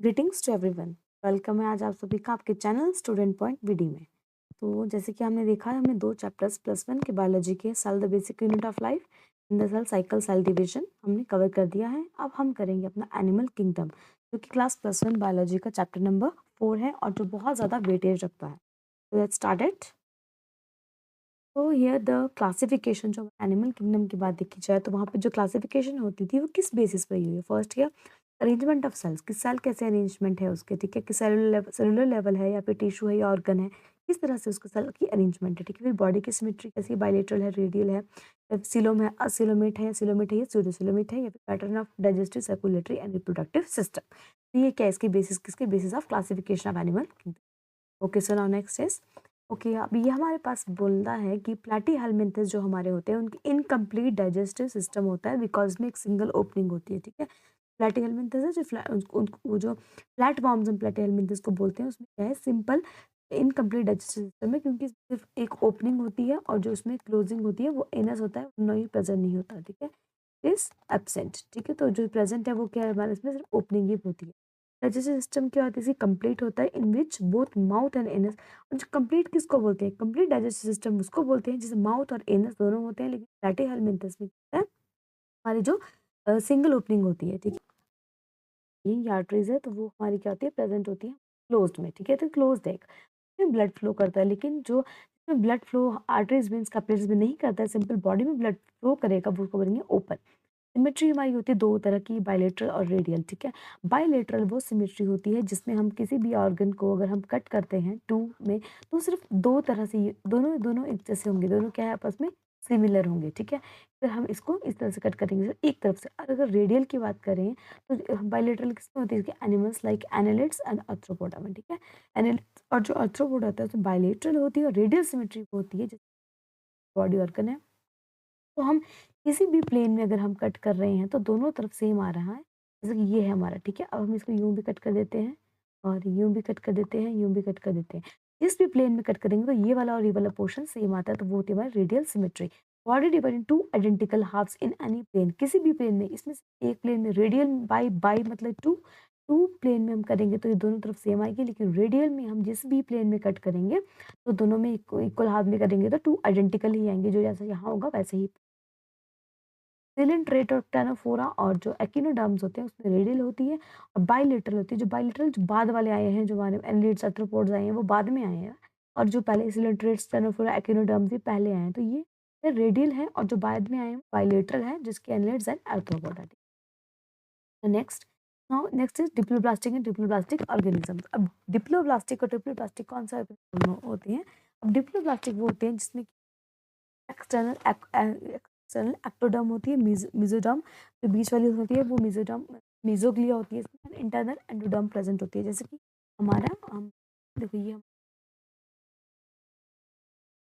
Greetings to everyone. Welcome है आज आप सभी का आपके चैनल स्टूडेंट पॉइंट वीडी में। तो जैसे कि हमने देखा है, हमने दो चैप्टर्स +1 के बायोलॉजी के cell the basic unit of life in the cell cycle cell division हमने कवर कर दिया है। अब हम करेंगे अपना एनिमल किंगडम, जो कि क्लास +1 बायोलॉजी का चैप्टर नंबर 4 है और जो बहुत ज़्यादा वेटेज रखता है। तो लेट्स स्टार्ट इट। तो हियर द क्लासिफिकेशन, जो एनिमल किंगडम की बात देखी जाए तो वहाँ पे जो क्लासिफिकेशन होती थी वो किस बेसिस पर हुई है। फर्स्ट है अरेंजमेंट ऑफ सेल्स, कि सेल कैसे अरेंजमेंट है उसके, ठीक है, कि सेलुलर लेवल है या फिर टिश्यू है या ऑर्गन है, किस तरह से उसके सेल की अरेंजमेंट है, ठीक है। फिर बॉडी की सिमेट्री कैसी, बायलेटरल है, रेडियल है, सिलोम है, असिलोमेट है या सिलोमेट है या सूडोसिलोमेट है, या फिर pattern of digestive circulatory and reproductive system. तो ये क्या है, इसके बेसिस, किसके basis of classification of animal kingdom. Okay, so now next is okay. अब ये हमारे पास बोलता है कि प्लैटीहेल्मिन्थस जो हमारे होते हैं उनकी इनकम्प्लीट डाइजेस्टिव सिस्टम होता है, बिकॉज में एक सिंगल ओपनिंग होती है, ठीक है। प्लैटीहेल्मिन्थस है जो वो जो प्लेटफॉर्म्स हम प्लैटीहेल्मिन्थस को बोलते हैं, उसमें क्या है, सिंपल इनकम्प्लीट डाइजेस्टिव सिस्टम है, क्योंकि सिर्फ एक ओपनिंग होती है और जो उसमें क्लोजिंग होती है वो एनस होता है, नहीं प्रेजेंट नहीं होता, ठीक है, इज एब्सेंट, ठीक है। तो जो प्रेजेंट है वो क्या है, हमारे इसमें सिर्फ ओपनिंग ही होती है। डाइजेस्टिव सिस्टम क्या होती है, कंप्लीट होता है, in which both mouth and anus. और जो कंप्लीट किसको बोलते हैं, कंप्लीट डाइजेस्टिव सिस्टम उसको बोलते हैं जिसे माउथ और एनस दोनों होते हैं, लेकिन प्लैटीहेल्मिन्थस में क्या है, हमारी जो सिंगल ओपनिंग होती है, ठीक है। ये आर्टरीज है तो वो हमारी क्या होती है, प्रेजेंट होती है क्लोज्ड में, ठीक है। तो क्लोज्ड है, इसमें ब्लड फ्लो करता है, लेकिन जो इसमें blood flow arteries veins capillaries में नहीं करता है, सिंपल बॉडी में ब्लड फ्लो करेगा, वो उसको बोलेंगे ओपन। सिमेट्री हमारी होती है दो तरह की, बायलेटरल और रेडियल, ठीक है। बायलेटरल वो सिमेट्री होती है जिसमें हम किसी भी ऑर्गन को अगर हम कट करते हैं टू में, तो सिर्फ दो तरह से दोनों दोनों एक जैसे होंगे, दोनों क्या है, आपस में सिमिलर होंगे, ठीक है। फिर हम इसको इस तरह से कट करेंगे सिर्फ एक तरफ से। और अगर रेडियल की बात करें तो बायलेटरल किसमें होती है, animals like annelids and arthropoda में, ठीक है। एनालिड्स और जो आर्थ्रोपोडा होता है उसमें बायलेटरल होती है और रेडियल सिमेट्री होती है, जैसे बॉडी ऑर्गन है। तो हम किसी भी प्लेन में अगर हम कट कर रहे हैं तो दोनों तरफ सेम आ रहा है, जैसे कि ये है हमारा, ठीक है। अब हम इसको यूं भी कट कर देते हैं और यूं भी कट कर देते हैं, यूं भी कट कर देते हैं। जिस भी प्लेन में कट करेंगे तो ये वाला और ये वाला पोर्शन सेम आता है, तो वो होती है हमारी radial symmetry. Body divide into identical halfs in any plane, किसी भी प्लेन में, इसमें से एक प्लेन में रेडियल बाई बाई मतलब टू, टू प्लेन में हम करेंगे तो ये दोनों तरफ सेम आएगी, लेकिन रेडियल में हम जिस भी प्लेन में कट करेंगे तो दोनों में इक्वल हाफ में करेंगे तो टू आइडेंटिकल ही आएंगे, जो जैसा यहाँ होगा वैसे ही। सिलेंट्रेट और टेनोफोरा और जो एकिनोडर्म्स होते हैं उसमें रेडियल होती है, और बाइलेटरल होती है। जो बाइलेटरल जो बाद वाले आए हैं, जो हमारे एनलिड्स आर्थ्रोपोड्स आए हैं वो बाद में आए हैं, और जो पहले सिलेंट्रेट्स टेनोफोरा एकिनोडर्म्स ये पहले आए हैं, तो ये रेडियल है, और जो बाद में आए हैं बाइलेटरल है, जिसके annelids and arthropoda. Next, now next is diploblastic and diploblastic organism. अब डिप्लोब्लास्टिक और ट्रिप्लोब्लास्टिक कौन सा होते हैं। अब डिप्लोब्लास्टिक वो होते हैं जिसमें एक्सटर्नल एक्सटर्नल एक्टोडर्म होती है, मिजोडर्म जो बीच वाली होती है वो मिजोडर्म, मिजोग्लिया होती है, इसमें इंटरनल एंडोडर्म प्रेजेंट होती है। जैसे कि हमारा देखो ये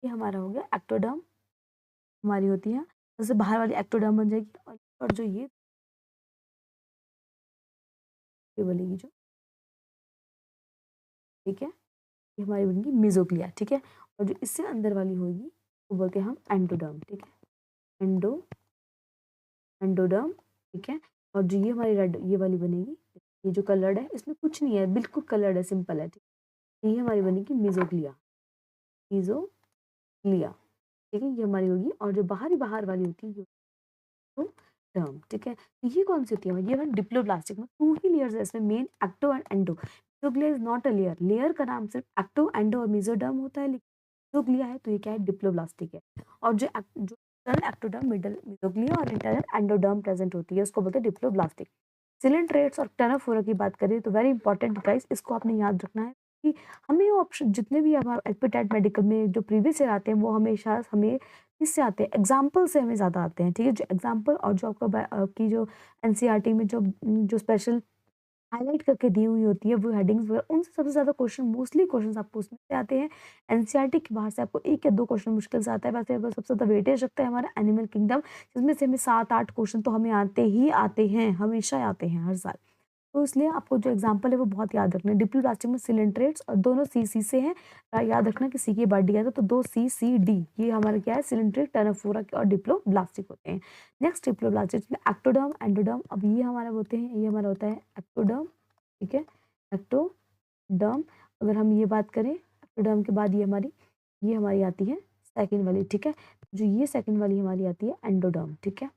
हमारा हो गया एक्टोडर्म, हमारी होती है, जैसे बाहर वाली एक्टोडर्म बन जाएगी, और जो ये बनेगी जो, ठीक है, ये हमारी बनेगी मिजोग्लिया, ठीक है। और जो इससे अंदर वाली होगी वो बोलते हैं हम एंडोडर्म, ठीक है, एंडोडर्म, ठीक है। और जो ये हमारी रेड ये वाली बनेगी, ये जो कलर्ड है इसमें कुछ नहीं है, बिल्कुल कलर्ड है, सिंपल है, ठीक है। ये हमारी बनेगी मिजोग्लिया, मिजोग्लिया, ठीक है, ये हमारी होगी। और जो बाहर वाली होती है तो टर्म, ठीक है। तो ये कौन सी होती है, ये डिप्लोब्लास्टिक में टू ही लेयर्स है इसमें, main ecto and endo. Mesoglea is not a layer, layer का नाम सिर्फ एक्टो एंडो और मिजोडर्म होता है, लेकिन मिजोग्लिया है तो ये क्या है, डिप्लोब्लास्टिक है। और जो इंटरनल एक्टोडर्म, मिडल मिजोग्लिया और इंटरनल एंडोडर्म प्रेजेंट होती है, उसको बोलते हैं डिप्लोब्लास्टिक। सिलेंट्रेट्स और टेनोफोरा की बात करें तो वेरी इंपॉर्टेंट गाइस, इसको आपने याद रखना है कि हमें ऑप्शन जितने भी हमारे एपिटाइट मेडिकल में जो प्रीवियस ईयर आते हैं वो हमेशा हमें किससे आते हैं, एग्जाम्पल से हमें ज़्यादा आते हैं, ठीक है। जो एग्जाम्पल और जो आपकी जो एनसीईआरटी में जो स्पेशल हाइलाइट करके दी हुई होती है वो हेडिंग्स वगैरह, उनसे सबसे ज़्यादा क्वेश्चन, मोस्टली क्वेश्चन आपको उसमें से आते हैं। एनसीईआरटी के बाहर से आपको एक या दो क्वेश्चन मुश्किल से आता है, वैसे अगर सबसे ज़्यादा वेटेज रखता है हमारा एनिमल किंगडम, जिसमें से हमें 7-8 क्वेश्चन तो हमें आते ही आते हैं, हमेशा आते हैं हर साल। तो इसलिए आपको जो एग्जाम्पल है वो बहुत याद रखना है। डिप्लोप्लास्टिक में सिलेंट्रेट्स और दोनों सी से हैं, याद रखना कि सी के बाद डी आता है, तो दो सी डी ये हमारा क्या है, सिलेंट्रेट, टेनोफोरा और डिप्लोब्लास्टिक होते हैं। नेक्स्ट डिप्लोब्लास्टिक में एक्टोडर्म एंडोडर्म, अब ये हमारा होते हैं, ये हमारा होता है एक्टोडर्म, ठीक है, एक्टोडर्म। अगर हम ये बात करें एक्टोडर्म के बाद ये हमारी आती है सेकंड वाली, ठीक है। जो ये सेकंड वाली हमारी आती है एंडोडर्म, ठीक है।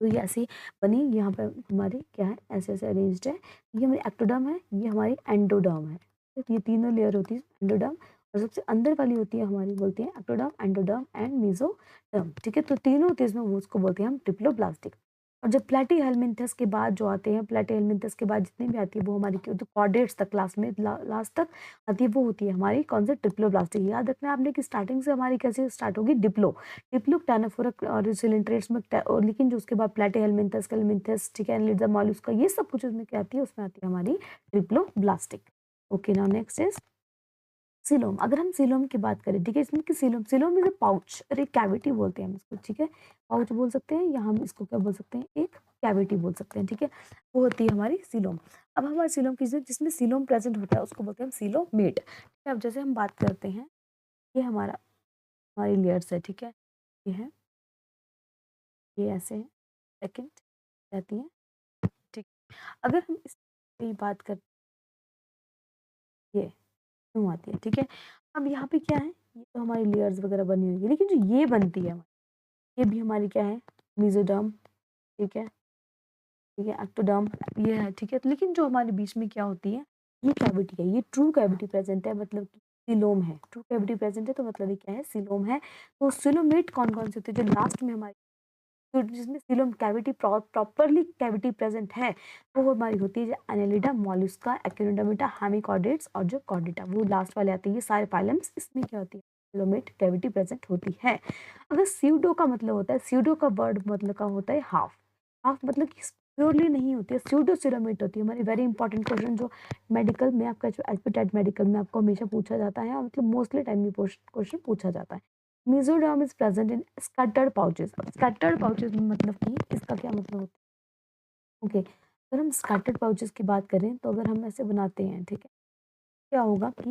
तो ये ऐसी बनी, यहाँ पे हमारी क्या है, ऐसे ऐसे अरेंज्ड है। ये हमारी एक्टोडर्म है, ये हमारी एंडोडर्म है। तो ये तीनों लेयर होती है एंडोडर्म, और सबसे अंदर वाली होती है हमारी, बोलते हैं एक्टोडर्म, एंडोडर्म एंड मेसोडर्म, ठीक है। तो तीनों होती है इसमें, वो उसको बोलते हैं हम ट्रिप्लोब्लास्टिक। और जब प्लेटीहेल्मिन्थस के बाद जो आते हैं, प्लेटीहेल्मिन्थस के बाद जितनी भी आती है वो हमारी तो कॉर्डेट्स तक क्लास में लास्ट तक आती है, वो होती है हमारी कौन सी, ट्रिप्लोब्लास्टिक। याद रखना है आपने कि स्टार्टिंग से हमारी कैसे स्टार्ट होगी, डिप्लो, डिप्लो टैनाफोरा और सिलेंट्रेट्स में और लेकिन जो उसके बाद प्लेटीहेल्मिन्थस, कैल्मिन्थस, ठीक है, एनलिडा मॉलस्का, ये सब कुछ उसमें क्या आती है, उसमें आती है हमारी triploblastic. Okay, now next is coelom. अगर हम सीलोम की बात करें, ठीक है, इसमें कि coelom, coelom is a pouch और एक कैविटी बोलते हैं हम इसको, ठीक है। पाउच बोल सकते हैं, या हम इसको क्या बोल सकते हैं, एक कैविटी बोल सकते हैं, ठीक है। वो होती है हमारी सीलोम। अब हमारे सीलोम की जिसमें सीलोम प्रेजेंट होता है उसको बोलते हैं हम सीलोमेट, ठीक है। अब जैसे हम बात करते हैं, ये हमारी लेयर्स है, ठीक है। ये है, ये ऐसे है, सेकंड रहती है, ठीक। अगर हम इसकी बात करते हैं, ये क्यों आती है, ठीक है। अब यहाँ पे क्या है, ये तो हमारी लेयर्स वगैरह बनी हुई है, लेकिन जो ये बनती है ये भी हमारी क्या है, मेसोडर्म, ठीक है, ठीक है, एक्टोडर्म, ये है, ठीक है। लेकिन जो हमारे बीच में क्या होती है, ये कैविटी है, ये ट्रू कैविटी प्रेजेंट है, मतलब कि सिलोम है, ट्रू कैविटी प्रेजेंट है, तो मतलब ये क्या है, सिलोम है। तो सिलोमेट कौन कौन से होते हैं, जो लास्ट में हमारी, तो जिसमें coelom cavity properly cavity present है, वो हमारी होती है एनेलिडा, मॉलस्का, एक्टिनोडर्मिटा, हेमिकॉर्डेट्स और जो कॉर्डेटा, वो लास्ट वाले आते हैं। ये सारे फाइलम्स, इसमें क्या होती है, सिलोमेट कैविटी प्रेजेंट होती है। अगर स्यूडो का मतलब होता है, स्यूडो का वर्ड मतलब का होता है हाफ, हाफ मतलब कि प्योरली नहीं होती है, स्यूडो सिलोमेट होती है हमारी। वेरी इंपॉर्टेंट क्वेश्चन जो मेडिकल में आपका, जो एस्पिटेट मेडिकल में आपको हमेशा पूछा जाता है, और मतलब मोस्टली टाइम में क्वेश्चन पूछा जाता है। Mesoderm is present in scattered pouches. अब स्कैटर्ड पाउचेस में मतलब कि इसका क्या मतलब होता है, ओके। अगर हम स्कैटर्ड पाउचेस की बात करें, तो अगर हम ऐसे बनाते हैं, ठीक है, क्या होगा कि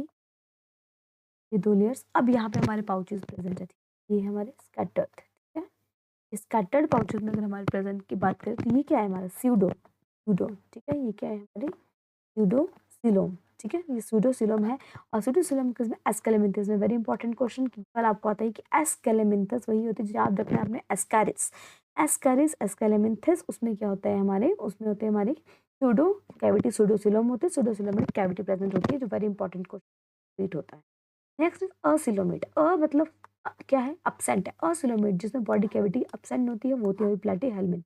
ये दो लेयर्स, अब यहाँ पे हमारे पाउचेस प्रेजेंट है, ये हमारे स्कैटर्ड, ठीक है। स्कैटर्ड पाउचेस में अगर हमारे प्रेजेंट की बात करें, तो ये क्या है हमारा स्यूडो, स्यूडो, ठीक है, ये क्या है हमारी स्यूडोसिलोम, ठीक है, ये स्यूडोसिलोम है। और स्यूडोसिलोम किसमें, एस्केलेमिंथस में। वेरी इंपॉर्टेंट क्वेश्चन, कल आपको आता है कि एस्केलेमिंथस वही होती है, याद रखना है आपने, एस्कैरिस, एस्कैरिस, एस्केलेमिंथस, उसमें क्या होता है हमारे, उसमें होते हैं हमारी स्यूडो कैविटी, स्यूडोसिलोम होते हैं, स्यूडोसिलोम में कैविटी प्रेजेंट होती है, जो वेरी इंपॉर्टेंट क्वेश्चन होता है। Next is acoelomate. मतलब क्या है, अपसेंट है। असिलोमेट जिसमें बॉडी कैविटी अपसेंट होती है, वो होती है प्लेटीहेल्मिन्थ।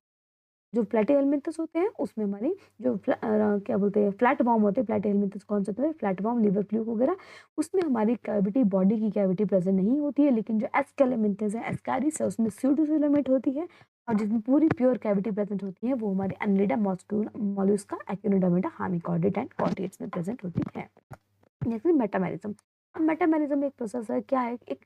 जो प्लेटीहेल्मिन्थस होते हैं उसमें हमारी जो क्या बोलते हैं, फ्लैट वार्म होते हैं। प्लेटीहेल्मिन्थस कौन से होते हैं, फ्लैट वार्म, लिवर फ्लूक वगैरह, उसमें हमारी कैविटी, बॉडी की कैविटी प्रेजेंट नहीं होती है। लेकिन जो एस्केलेमिन्थस है, एस्कैरिस है, उसमें स्यूडोसिलोमेट होती है, और जिसमें पूरी प्योर कैविटी प्रेजेंट होती है, वो हमारे एनलिडा, मॉलस्का, एक्टिनोडर्मिटा, हामिकॉर्डेट एंड कॉर्डेट्स में प्रेजेंट होती है। Next metamerism. अब मेटामेरिज्म एक प्रोसेस है, क्या है, एक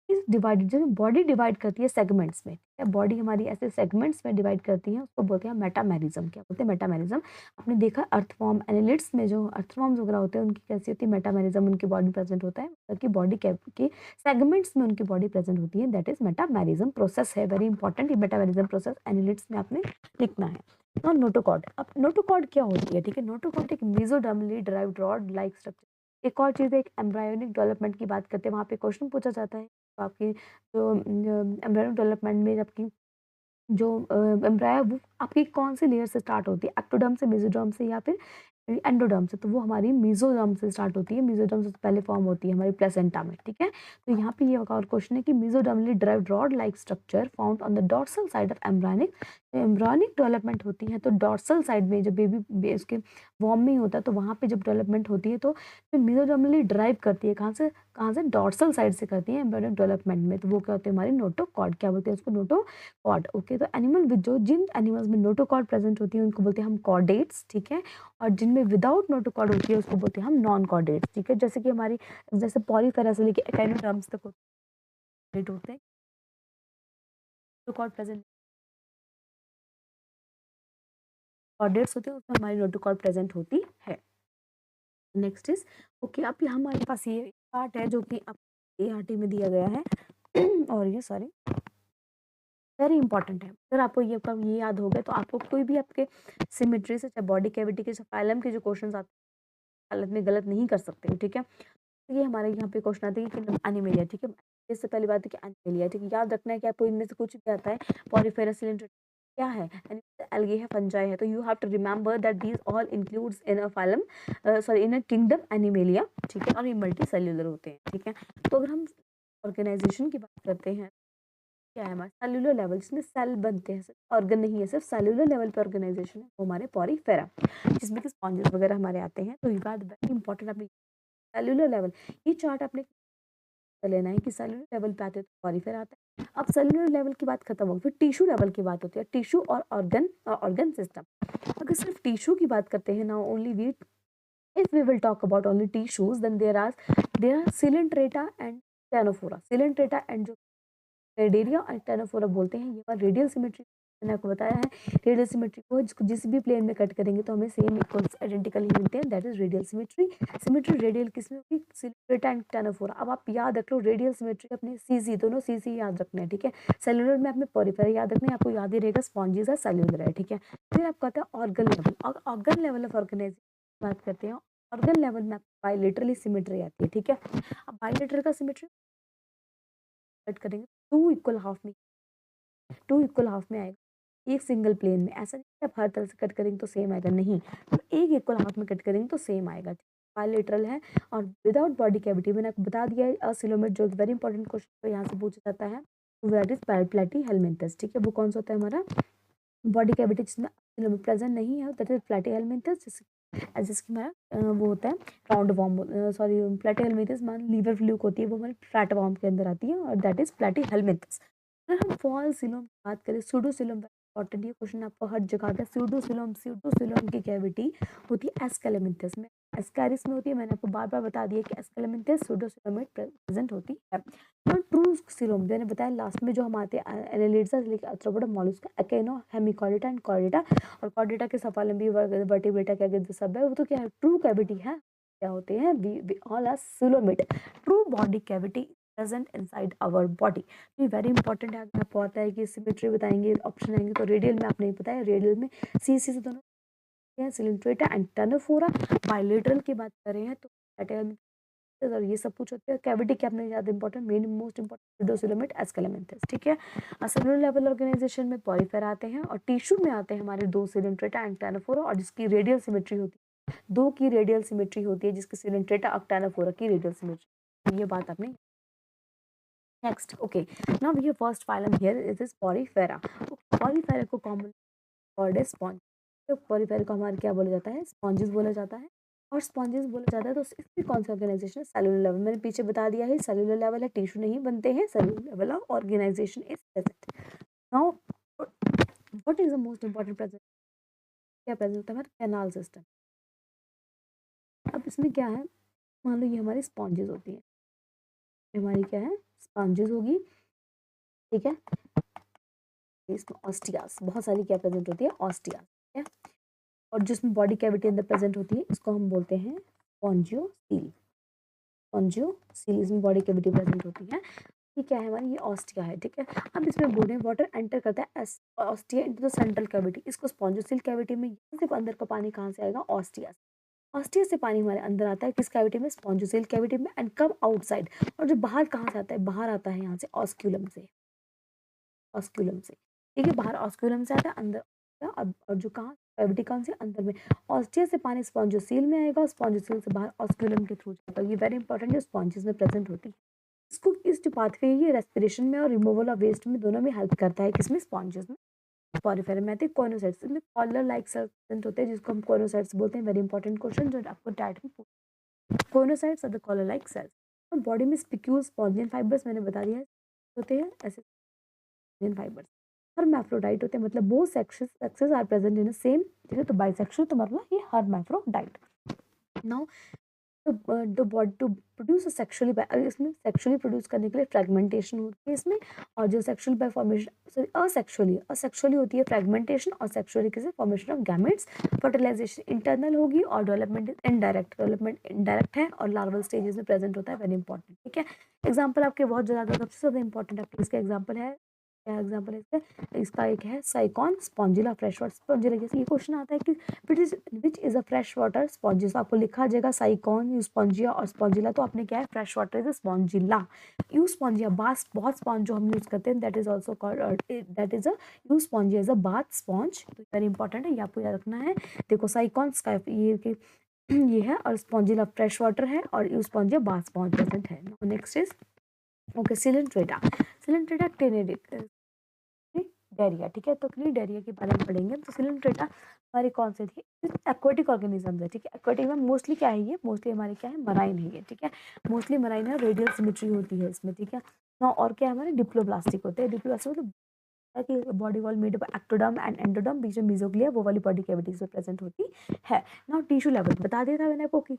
इस डिवाइडेड, जो बॉडी डिवाइड करती है सेगमेंट्स में, ठीक है, बॉडी हमारी ऐसे सेगमेंट्स में डिवाइड करती है, उसको बोलते हैं मेटामेरिज्म। क्या बोलते हैं, मेटामेरिज्म। आपने देखा अर्थवॉर्म, एनालिड्स में जो अर्थवॉर्म्स वगैरह होते हैं, उनकी कैसी होती है, मेटामेरिज्म, उनकी बॉडी प्रेजेंट होता है, मतलब कि बॉडी के सेगमेंट्स में उनकी बॉडी प्रेजेंट होती है, दैट इज मेटामेरिज्म प्रोसेस है। वेरी इंपॉर्टेंट, ये मेटामेरिज्म प्रोसेस एनालिड्स में आपने लिखना है। और नोटोकॉर्ड, अब नोटोकॉर्ड क्या होती है, ठीक है, नोटोकॉर्ड एक मेसोडर्मली ड्राइव्ड रॉड लाइक स्ट्रक्चर। एक और चीज़ है, एक एम्ब्रायोनिक डेवलपमेंट की बात करते हैं, वहाँ पे क्वेश्चन पूछा जाता है, तो आपकी जो एम्ब्रायोनिक डेवलपमेंट में आपकी जो एम्ब्रायो है, वो आपकी कौन सी लेयर से स्टार्ट होती है, एक्टोडर्म से, मेसोडर्म से, या फिर एंडोडर्म से। तो वो हमारी मेसोडर्म से स्टार्ट होती है, मेसोडर्म से पहले फॉर्म होती है हमारी प्लेसेंटा में, ठीक है। तो यहाँ पे ये और क्वेश्चन है कि मेसोडर्मली derived rod like structure found on the dorsal side of embryonic. Embryonic development होती है तो डॉर्सल साइड में, जब बेबी उसके वॉर्म में ही होता है, तो वहाँ पे जब डेवलपमेंट होती है, तो मेसोडर्मली ड्राइव करती है, कहाँ से, डॉर्सल साइड से करती है एम्ब्रायोनिक डेवलपमेंट में। तो वो क्या होते हैं हमारी नोटोकॉर्ड, क्या बोलते हैं उसको, नोटोकॉर्ड, ओके। तो एनिमल विद जिन एनिमल्स में नोटोकॉर्ड प्रेजेंट होती है, उनको बोलते हैं हम कॉर्डेट्स, ठीक है। और जिनमें विदाउट नोटोकॉर्ड होती है, उसको बोलते हैं हम नॉन कॉर्डेट्स, ठीक है। जैसे कि हमारी, जैसे पॉलीफेरा से लेके एकाइनोडर्म्स तक होते हैं, नोटोकॉर्ड प्रेजेंट, कॉर्डेट्स होते हैं, उसमें हमारी नोटोकॉर्ड प्रेजेंट होती है। नेक्स्ट इज, ओके, अब यहाँ हमारे पास ये पार्ट है जो कि अब ART में दिया गया है और ये सॉरी वेरी इंपॉर्टेंट है। अगर आपको ये याद हो गया, तो आपको कोई भी आपके सिमेट्री से, चाहे बॉडी कैविटी के, फाइलम के जो क्वेश्चंस आते हैं, हालत में गलत नहीं कर सकते हो, ठीक है। ये हमारे यहाँ पे क्वेश्चन आते हैं कि एनीमिलिया, ठीक है। इससे पहली बात है कि एनीमिलिया, ठीक है, याद रखना है कि आपको इनमें से कुछ भी आता है। पॉरीफेरस सिलेंडर क्या है, एल्गे है, फंजाई है, तो you have to remember that these all includes in a phylum, sorry in a kingdom animalia, ठीक है, और ये मल्टी सेल्यूलर होते हैं, ठीक है। तो अगर हम ऑर्गेनाइजेशन की बात करते हैं, क्या है हमारा सेल्यूलर लेवल जिसमें सेल बनते हैं, ऑर्गन नहीं है, सिर्फ सेल्यूलर लेवल पे ऑर्गेनाइजेशन है, वो हमारे पॉरीफेरा, जिसमें कि स्पॉन्जेस वगैरह हमारे आते हैं। तो ये बात वेरी इंपॉर्टेंट, अपनी सेल्यूलर लेवल, ये चार्ट आपने लेना है कि सेल्यूलर लेवल पे आते हैं तो पॉरीफेरा आता है। अब सेल्यूलर लेवल की बात खत्म हो, फिर टिश्यू लेवल की बात होती है, टिश्यू और ऑर्गन सिस्टम। अगर सिर्फ टिश्यू की बात करते हैं ना, only we if we will talk about only tissues, then there are Coelenterata and Ctenophora, Coelenterata and जो रेडियरिया और टेनोफोरा बोलते हैं, ये बार रेडियल सिमेट्री मैंने आपको बताया है। रेडियल सिमेट्री को जिसको जिस भी प्लेन में कट करेंगे तो हमें सेम इक्वल्स आइडेंटिकल ही मिलते हैं, that is radial symmetry. Symmetry radial किसमें होगी, सिलेंट्रेटा एंड टेनोफोरा। अब आप याद रख लो रेडियल सिमेट्री अपने सीसी, दोनों सीसी याद रखने हैं, ठीक है। सेलुलर में आपने पॉरीफेरा याद रखना है, आपको याद ही रहेगा स्पॉन्जेस है, सेलुलर है, ठीक है। फिर आपका आता है ऑर्गन लेवल, और ऑर्गन लेवल ऑफ ऑर्गेनाइजेशन बात करते हैं। ऑर्गन लेवल में बायलेटरली सिमेट्री आती है, ठीक है। अब बायलेटरल का सिमेट्री कट करेंगे टू इक्वल हाफ में आएगा, एक सिंगल प्लेन में। ऐसा नहीं आप हर तरह से कट करेंगे तो सेम आएगा, नहीं, तो एक इक्वल हाफ में कट करेंगे तो सेम आएगा, बायलेटरल है। और विदाउट बॉडी कैविटी, मैंने आपको बता दिया है सिलोमेट, जो वेरी इंपॉर्टेंट क्वेश्चन यहाँ से पूछा जाता है, दैट इज प्लेटी हेलमिंथस, ठीक है। वो कौन सा होता है हमारा बॉडी कैविटी जिसमें सिलोमेट प्रेजेंट नहीं है, दैट इज प्लेटी हेलमिंथस, जिसकी हमारा वो होता है राउंड वॉर्म, सॉरी प्लेटी हेलमिंथस मान लीवर फ्लूक होती है, वो हमारे फ्लैट वॉर्म के अंदर आती है, और दैट इज प्लेटी हेलमिंथस। अगर हम फॉल सिलोम की बात करें, सूडोसिलोम इंपॉर्टेंट, ये क्वेश्चन आपको हर जगह आता है। सूडोसिलोम की कैविटी होती है एस्केलेमिंथस में, एस्कैरिस में होती है। मैंने आपको बार बार बता दिया कि एस्केलेमिंथस सूडोसिलोम में प्रेजेंट होती है। तो ट्रू सिलोम मैंने बताया लास्ट में जो हम आते हैं एनालिड्सा, आर्थ्रोपोडा, मोलस्का, एक्टिनो, हेमिकॉर्डेटा एंड कॉर्डेटा, और कॉर्डेटा के सफालंबी वर्टिब्रेटा क्या कहते हैं सब है, वो तो क्या है ट्रू कैविटी है, क्या होते हैं we all are coelomate, true body cavity present inside our body. ये वेरी इंपॉर्टेंट है। आपको आता है कि सिमेट्री बताएंगे, ऑप्शन आएंगे, तो रेडियल में आपने बताया, रेडियल में सी से दोनों सिलेंट्रेटा एंड टेनोफोरा। बायलेटरल की बात कर रहे हैं तो और ये सब कुछ होते हैं। कैविटी क्या आपने ज्यादा important, main most important pseudocoelomate aschelminthes, ठीक है। सेलुलर लेवल ऑर्गेनाइजेशन में पॉरीफेरा आते हैं, और टिश्यू में आते हैं हमारे दो सिलेंट्रेटा एंड टेनोफोरा, और जिसकी रेडियल सिमेट्री होती है, दो की रेडियल सिमेट्री होती है, जिसकी सिलेंट्रेटा और टेनोफोरा की रेडियल सिमेट्री। ये बात आपने next, okay. Now we have first phylum here, it is Porifera. Porifera को कॉमन वर्ड है स्पॉन्ज, तो पॉरीफेरा को हमारे क्या बोला जाता है, स्पॉन्जेस बोला जाता है। और स्पॉन्जेस बोला जाता है तो इसकी कौन सा ऑर्गेनाइजेशन है, सेलुलर लेवल। मैंने पीछे बता दिया है सेलुलर लेवल है, टिश्यू नहीं बनते हैं, cellular level of organisation is present. Now what is the most important present, क्या प्रेजेंट होता है हमारा कैनाल सिस्टम। अब इसमें क्या है, मान लो ये हमारी स्पॉन्जेस होती है, हमारी क्या है स्पॉन्जेस होगी, ठीक है। इसमें ऑस्टियास बहुत सारी क्या प्रेजेंट होती है, ऑस्टिया, ठीक है। और जिसमें बॉडी कैविटी अंदर प्रेजेंट होती है, इसको हम बोलते हैं स्पॉन्जियोसील, स्पॉन्जियोसील, इसमें बॉडी कैविटी प्रेजेंट होती है। ये क्या है हमारी, ये ऑस्टिया है, ठीक है। अब इसमें बोल रहे हैं वाटर एंटर करता है ostia into the central cavity, इसको स्पॉन्जियोसील कैविटी में, सिर्फ अंदर का पानी कहाँ से आएगा, ऑस्टिया। ऑस्टिया से पानी हमारे अंदर आता है किस कैविटी में, स्पॉन्जियोसील कैविटी में, एंड कम आउटसाइड। और जो बाहर कहाँ से आता है, बाहर आता है यहाँ से ऑस्क्यूलम से, ठीक है, बाहर ऑस्क्यूलम से आता है, अंदर और जो कहाँ कैविटी कौन सी, अंदर में। ऑस्टिया से पानी स्पॉन्जियोसील में आएगा, स्पॉन्जियोसील से बाहर ऑस्क्यूलम के थ्रू जाएगा। ये वेरी इंपॉर्टेंट है, स्पॉन्जेस में प्रेजेंट होती है। इसको इस जो पाथवे ये रेस्पिरेशन में और रिमूवल ऑफ वेस्ट में दोनों में हेल्प करता है, किसमें, स्पॉन्जेस में। पॉरीफेरामेटिक कॉर्नोसाइट्स में कॉलर लाइक सेल्स प्रेजेंट होते हैं, जिसको हम कॉर्नोसाइट्स बोलते हैं। वेरी इंपॉर्टेंट क्वेश्चन जो आपको टैट में choanocytes are the collar like cells. Body में स्पिक्यूल स्पॉन्जियन फाइबर्स मैंने बता दिया है होते हैं, ऐसे फाइबर्स हर्माफ्रोडाइट होते हैं, मतलब both sexes are present in same, ठीक है। तो बाइसेक्सुअल तो मतलब ये hermaphrodite. Now the body to produce sexually, इसमें सेक्सुअली प्रोड्यूस करने के लिए फ्रेगमेंटेशन होती है इसमें, और जो sexual by formation, sorry asexually होती है फ्रेगमेंटेशन, और सेक्सुअली किसी formation of gametes. Fertilisation internal होगी, और डेवलपमेंट इनडायरेक्ट है, और लार्वल स्टेजेस में प्रेजेंट होता है, वेरी इंपॉर्टेंट, ठीक है। एग्जाम्पल आपके बहुत ज़्यादा, सबसे ज़्यादा इंपॉर्टेंट आपके इसका एग्जाम्पल है क्या एग्जांपल है इसका? इसका एक है साइकॉन स्पॉन्जिला फ्रेश वाटर स्पॉन्जिला। जैसे ये क्वेश्चन आता है कि which is a fresh water spongin, तो आपको लिखा आ जाएगा साइकॉन, यूस्पॉन्जिया और स्पॉन्जिला। तो आपने क्या है, fresh water is Spongilla. Euspongia bath बहुत स्पॉन्ज जो हम यूज करते हैं that is also called, that is a Euspongia is a bath sponge. तो वेरी इंपॉर्टेंट है, ये आपको याद रखना है। देखो साइकॉन ये है और स्पॉन्जिला फ्रेश वाटर है और यूस्पॉन्जिया बाथ स्पॉन्ज प्रेजेंट है। Next is okay coelenterata. Coelenterata cnidaria, ठीक है। तो क्निडेरिया के बारे में पढ़ेंगे। तो सिलेंट्रेटा हमारी कौन सी थी? एक्वेटिक ऑर्गेनिज्म है, ठीक है। एक्वेटिक में मोस्टली क्या है, ये मोस्टली हमारे क्या है, मराइन है ये, ठीक है। मोस्टली मराइन है, रेडियल सिमेट्री होती है इसमें, ठीक है ना। और क्या है हमारे डिप्लोब्लास्टिक होते हैं। डिप्लोब्लास्टिक मतलब कि body wall made up ectoderm and endoderm, बीच में मेसोग्लिया वो वाली बॉडी कैविटीज में प्रेजेंट होती है। नाउ टिश्यू लेवल बता दिया था मैंने आपको कि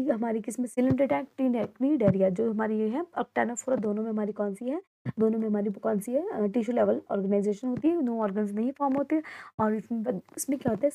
हमारी किसमें सिलेंट्रेटा क्निडेरिया जो हमारी ये है, एक्टिनोफोरा दोनों में हमारी कौन सी है, दोनों में हमारी कौन सी है, टिश्यू लेवल ऑर्गेनाइजेशन होती है, नो ऑर्गन्स नहीं फॉर्म होते। और इसमें क्या होता है,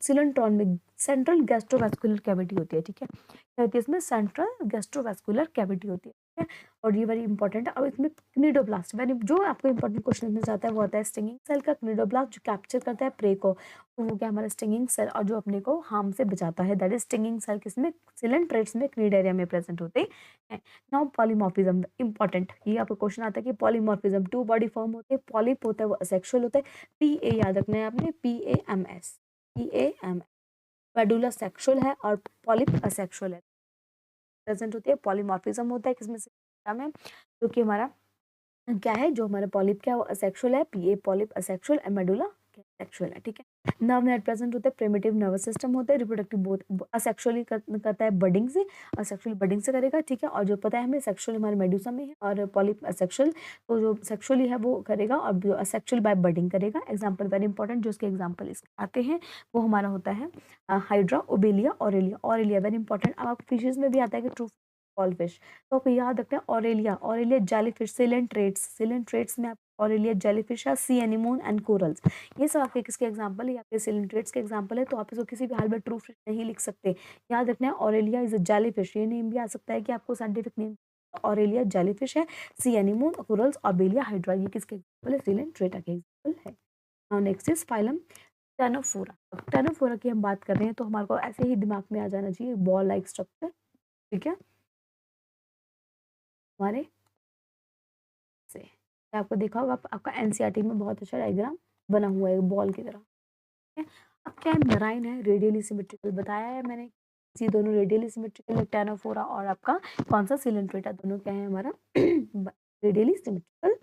सिलेंट्रॉन में सेंट्रल गैस्ट्रोवैस्कुलर कैविटी होती है, ठीक है। क्या होती है इसमें, सेंट्रल गैस्ट्रोवैस्कुलर कैविटी होती है, ठीक है। और ये वेरी इंपॉर्टेंट है। अब इसमें क्निडोब्लास्ट वेरी जो आपको इंपॉर्टेंट क्वेश्चन में जाता है वो आता है स्टिंगिंग सेल का। क्निडोब्लास्ट जो कैप्चर करता है प्रे को, तो वो क्या हमारा स्टिंगिंग सेल, और जो अपने को हार्म से बचाता है दैट इज स्टिंगिंग सेल। किसमें, सिलेंट्रेट्स में, क्निडेरिया में प्रेजेंट होते हैं। नाउ पॉलीमॉर्फिज्म इंपॉर्टेंट, ये आपको क्वेश्चन आता है कि पॉलीमॉर्फिज्म टू बॉडी फॉर्म होते हैं। पॉलिप होता है वो असेक्सुअल होता है। PA याद रखना है आपने, PAMS, PAM मेडुला सेक्सुअल है और पॉलिप असेक्सुअल है, प्रेजेंट होती है। पॉलीमॉर्फिज्म होता है किसमें से में, जो कि हमारा क्या है, जो हमारा पॉलिप क्या है वो असेक्सुअल है। PA polyp asexual and medulla sexual है, ठीक है। नर्व नेट प्रेजेंट होता है, प्रिमिटिव नर्वस सिस्टम होता है। रिप्रोडक्टिव बोथ असेक्सुअली करता है बडिंग से, असेक्सुअली बडिंग से करेगा, ठीक है। और जो पता है हमें सेक्सुअल हमारे मेडुसा में है और पॉलिप असेक्सुअल, तो जो सेक्सुअली है वो करेगा और जो असेक्सुअल बाय बडिंग करेगा। एग्जाम्पल वेरी इंपॉर्टेंट, जो उसके एग्जाम्पल इसके आते हैं वो हमारा होता है hydra, Obelia, Aurelia. Aurelia very important. अब आप फिशेज में भी आता है कि ट्रू फिश, तो आपको याद रखना है ऑरेलिया, ऑरेलिया जेलीफिश, सिलेंट्रेट्स में आप ऑरेलिया जेलीफिश है, सी एनिमोन एंड कोरल्स, ये सब आपके किसके एग्जांपल है, आपके सिलेंट्रेट्स के एग्जांपल है। तो आप इसको किसी भी हाल में ट्रू फिश नहीं लिख सकते। याद रखना है ऑरेलिया इज अ जेलीफिश, ये नेम भी आ सकता है कि आपको साइंटिफिक नेम ऑरेलिया जेलीफिश है, sea anemone, corals, obelia, hydra, ये किसके एग्जांपल है, सिलेंट्रेटा के एग्जांपल है। Now next is phylum ctenophora. Ctenophora की हम बात कर रहे हैं तो हमारे को ऐसे ही दिमाग में आ जाना चाहिए बॉल लाइक स्ट्रक्चर, ठीक है। हमारे से आपको देखा होगा, आपका एनसीईआरटी में बहुत अच्छा डायग्राम बना हुआ है बॉल की तरह, ठीक है। अब क्या है, मेराइन है, रेडियली सिमेट्रिकल बताया है मैंने, ये दोनों रेडियली सिमेट्रिकल, टेनोफोरा और आपका कौन सा सिलेंट्रेटा, दोनों क्या है हमारा रेडियली सिमेट्रिकल।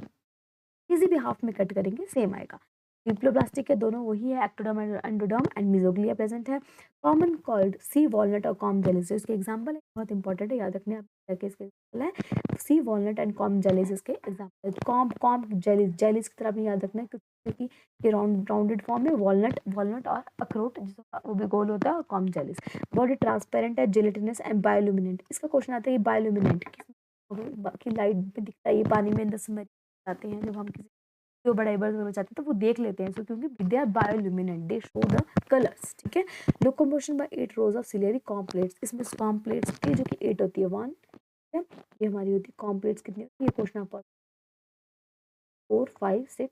किसी भी हाफ में कट करेंगे सेम आएगा। डिप्लोब्लास्टिक के दोनों वही है, एक्टोडर्म एंडोडर्म एंड मिजोग्लिया प्रेजेंट है। कॉमन कॉल्ड सी वॉलनट और कॉम जेलिस, इसके एग्जांपल है, बहुत इंपॉर्टेंट है, याद रखने आप इसके एग्जांपल है सी वॉलनट एंड कॉम जेलिस, इसके एग्जांपल है। कॉम कॉम जेलिस, जेलिस की तरह भी याद रखना है क्योंकि ये राउंडेड फॉर्म है, वॉलनट वॉलनट और अखरोट जिसका वो भी गोल होता है, और कॉम जेलिस। बॉडी ट्रांसपेरेंट है, जिलेटिनस एंड बायोल्यूमिनेंट, इसका क्वेश्चन आता है बायोल्यूमिनेंट की लाइट में दिखता है, ये पानी में आते हैं जब हम किसी जो बड़े बर्ड करना चाहते हैं तो वो देख लेते हैं इसको, क्योंकि they are bioluminescent, they show the colours, ठीक है। Locomotion by 8 rows of ciliary comb plates, इसमें कॉम्प्लेट्स की जो कि 8 होती है, 1, ठीक है। ये हमारी होती है कॉम्प्लेट्स कितनी होती है, ये क्वेश्चन आपको 4 5 6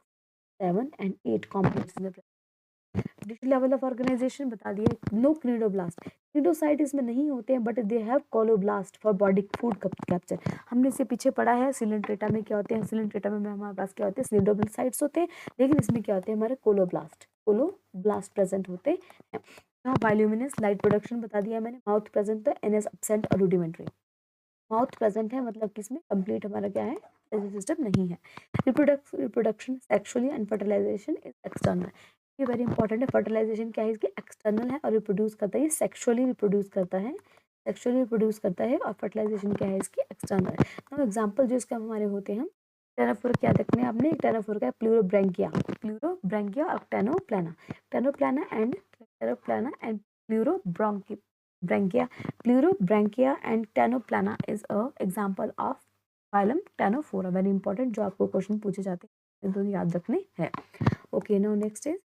7 and 8 comb plates. Tissue level of organisation बता दिए। नो क्निडोब्लास्ट, क्निडोसाइट इसमें नहीं होते हैं but they have coloblast for body food capture. हमने इससे पीछे पढ़ा है सिलेंट्रेटा में क्या होते हैं, सिलेंट्रेटा में हमारे पास क्या होते हैं, क्निडोब्लास्टाइट्स होते हैं, लेकिन इसमें क्या होते हैं हमारे कोलोब्लास्ट प्रेजेंट होते हैं। बायोल्यूमिनेंस लाइट प्रोडक्शन बता दिया मैंने। माउथ प्रेजेंट है, एनएस एब्सेंट और रूडिमेंट्री। माउथ प्रेजेंट है मतलब किसमें, कंप्लीट हमारा क्या है, सिस्टम नहीं है। Reproduction sexually and fertilisation is external, ये वेरी इंपॉर्टेंट है। फर्टिलाइजेशन क्या है इसकी, एक्सटर्नल है, और रिप्रोड्यूस करता है ये सेक्सुअली रिप्रोड्यूस करता है, सेक्सुअली रिप्रोड्यूस करता है, और फर्टिलाइजेशन क्या है इसकी, एक्सटर्नल। तो एग्जांपल जो इसके हमारे होते हैं, टेनाफोर क्या देखते हैं आपने, टेनाफोर का प्लूरोब्रैंकिया और ctenoplana and pleurobrachia and ctenoplana is a example of phylum ctenophora, very important, जो आपको क्वेश्चन पूछे जाते हैं दोनों याद रखने हैं। Okay, now next is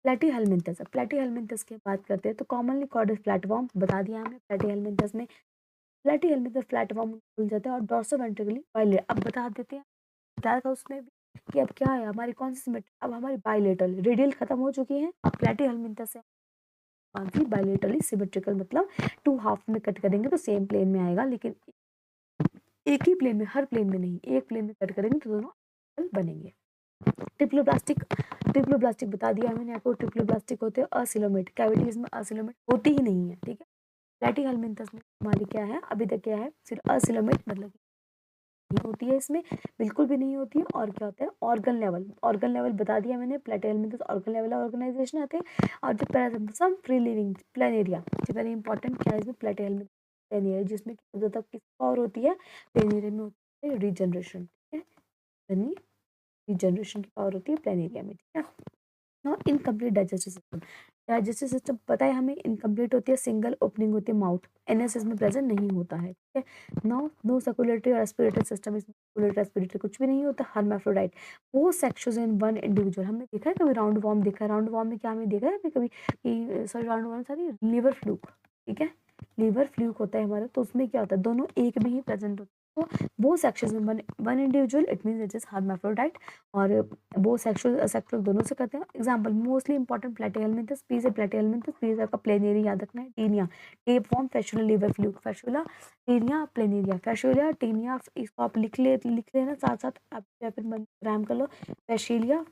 platyhelminthes. Platyhelminthes की बात करते हैं तो कॉमनली कॉल्ड इज फ्लैटवर्म, बता दिया हमें प्लेटीहेलमिंथस में, प्लेटीहेलमिंथस फ्लैटवर्म खुल जाता है और डॉर्सोवेंट्रिकली वायलेट। अब बता देते हैं, बताया था उसमें भी कि अब क्या है हमारी कौन सी सिमेट्री, अब हमारी बायलेटरल, रेडियल खत्म हो चुकी है, अब प्लैटिहेल्मिंथस है कौन सी, बायलेटरली सिमेट्रिकल, मतलब टू हाफ में कट करेंगे तो सेम प्लेन में आएगा, लेकिन एक ही प्लेन में, हर प्लेन में नहीं, एक प्लेन में कट करेंगे तो दोनों बनेंगे। ट्रिप्लोब्लास्टिक, ट्रिप्लोब्लास्टिक बता दिया मैंने आपको, ट्रिप्लोब्लास्टिक होते हैं असिलोमेट, कैविटीज में असिलोमेट होती ही नहीं है, ठीक है। प्लैटिहेल्मिंथस में हमारी क्या है, अभी तक क्या है, सिर्फ असिलोमेट, मतलब नहीं होती है इसमें, बिल्कुल भी नहीं होती है। और क्या होता है, ऑर्गन लेवल, ऑर्गन लेवल बता दिया मैंने, प्लैटिहेल्मिंथस ऑर्गन लेवल ऑर्गेनाइजेशन आते हैं। और जो parasitism free living planaria, very important, क्या है इसमें, प्लैटिहेल्मिंथस प्लेनेरिया, जिसमें ज्यादातर किस पावर होती है, प्लेनेरिया में होती है रीजनरेशन, ठीक है, रीजनरेशन की पावर होती है प्लेनेरिया में, ठीक है। Now incomplete digestive system, digestive system पता है हमें, इनकम्प्लीट होती है, सिंगल ओपनिंग होती है माउथ, एनएस इसमें प्रेजेंट नहीं होता है, ठीक है। नो नो सर्कुलेटरी और रेस्पिरेटरी सिस्टम, इसमें सर्कुलेटरी रेस्पिरेटरी कुछ भी नहीं होता, हर्माफ्रोडाइट, वो सेक्शुअल्स इन वन इंडिविजुअल। हमने देखा है कभी राउंड वॉर्म देखा है, राउंड वॉर्म में क्या हमें देखा है कभी कभी कि sorry round worm sorry liver fluke, ठीक है, लीवर फ्लूक होता है हमारा, तो उसमें क्या होता है, दोनों एक में ही प्रेजेंट होते हैं, तो वो सेक्शंस में one one individual, it means it is hermaphrodite, और वो सेक्सुअल सेक्सुअल दोनों से करते हैं। Example mostly important, platyhelminthes, P से प्लैटिहेल्मिंथस, पी से आपका प्लेनेरी याद रखना है, taenia, tapeworm, fasciola liver fluke, fasciola taenia planaria, fasciola taenia, इसको आप लिख लेना साथ साथ, आप या फिर ग्राम कर लो, फैशिलिया,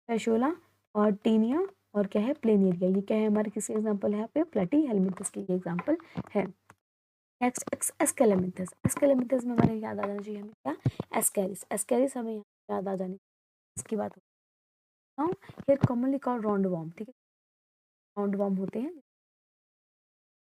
फैशुला और टीनिया, और क्या है प्लेनेरिया, ये क्या है हमारे किसी एग्जाम्पल है यहाँ पे, प्लैटिहेल्मिंथस की एग्जाम्पल है। नेक्स्ट एस्केलेमिंथस, एस्केलेमिंथस में हमारे याद आ जाना चाहिए हमें क्या, एस्केरिस, एस्केरिस हमें याद आ जानी, इसकी बात now here commonly called round warm, ठीक है, राउंड वॉर्म होते हैं।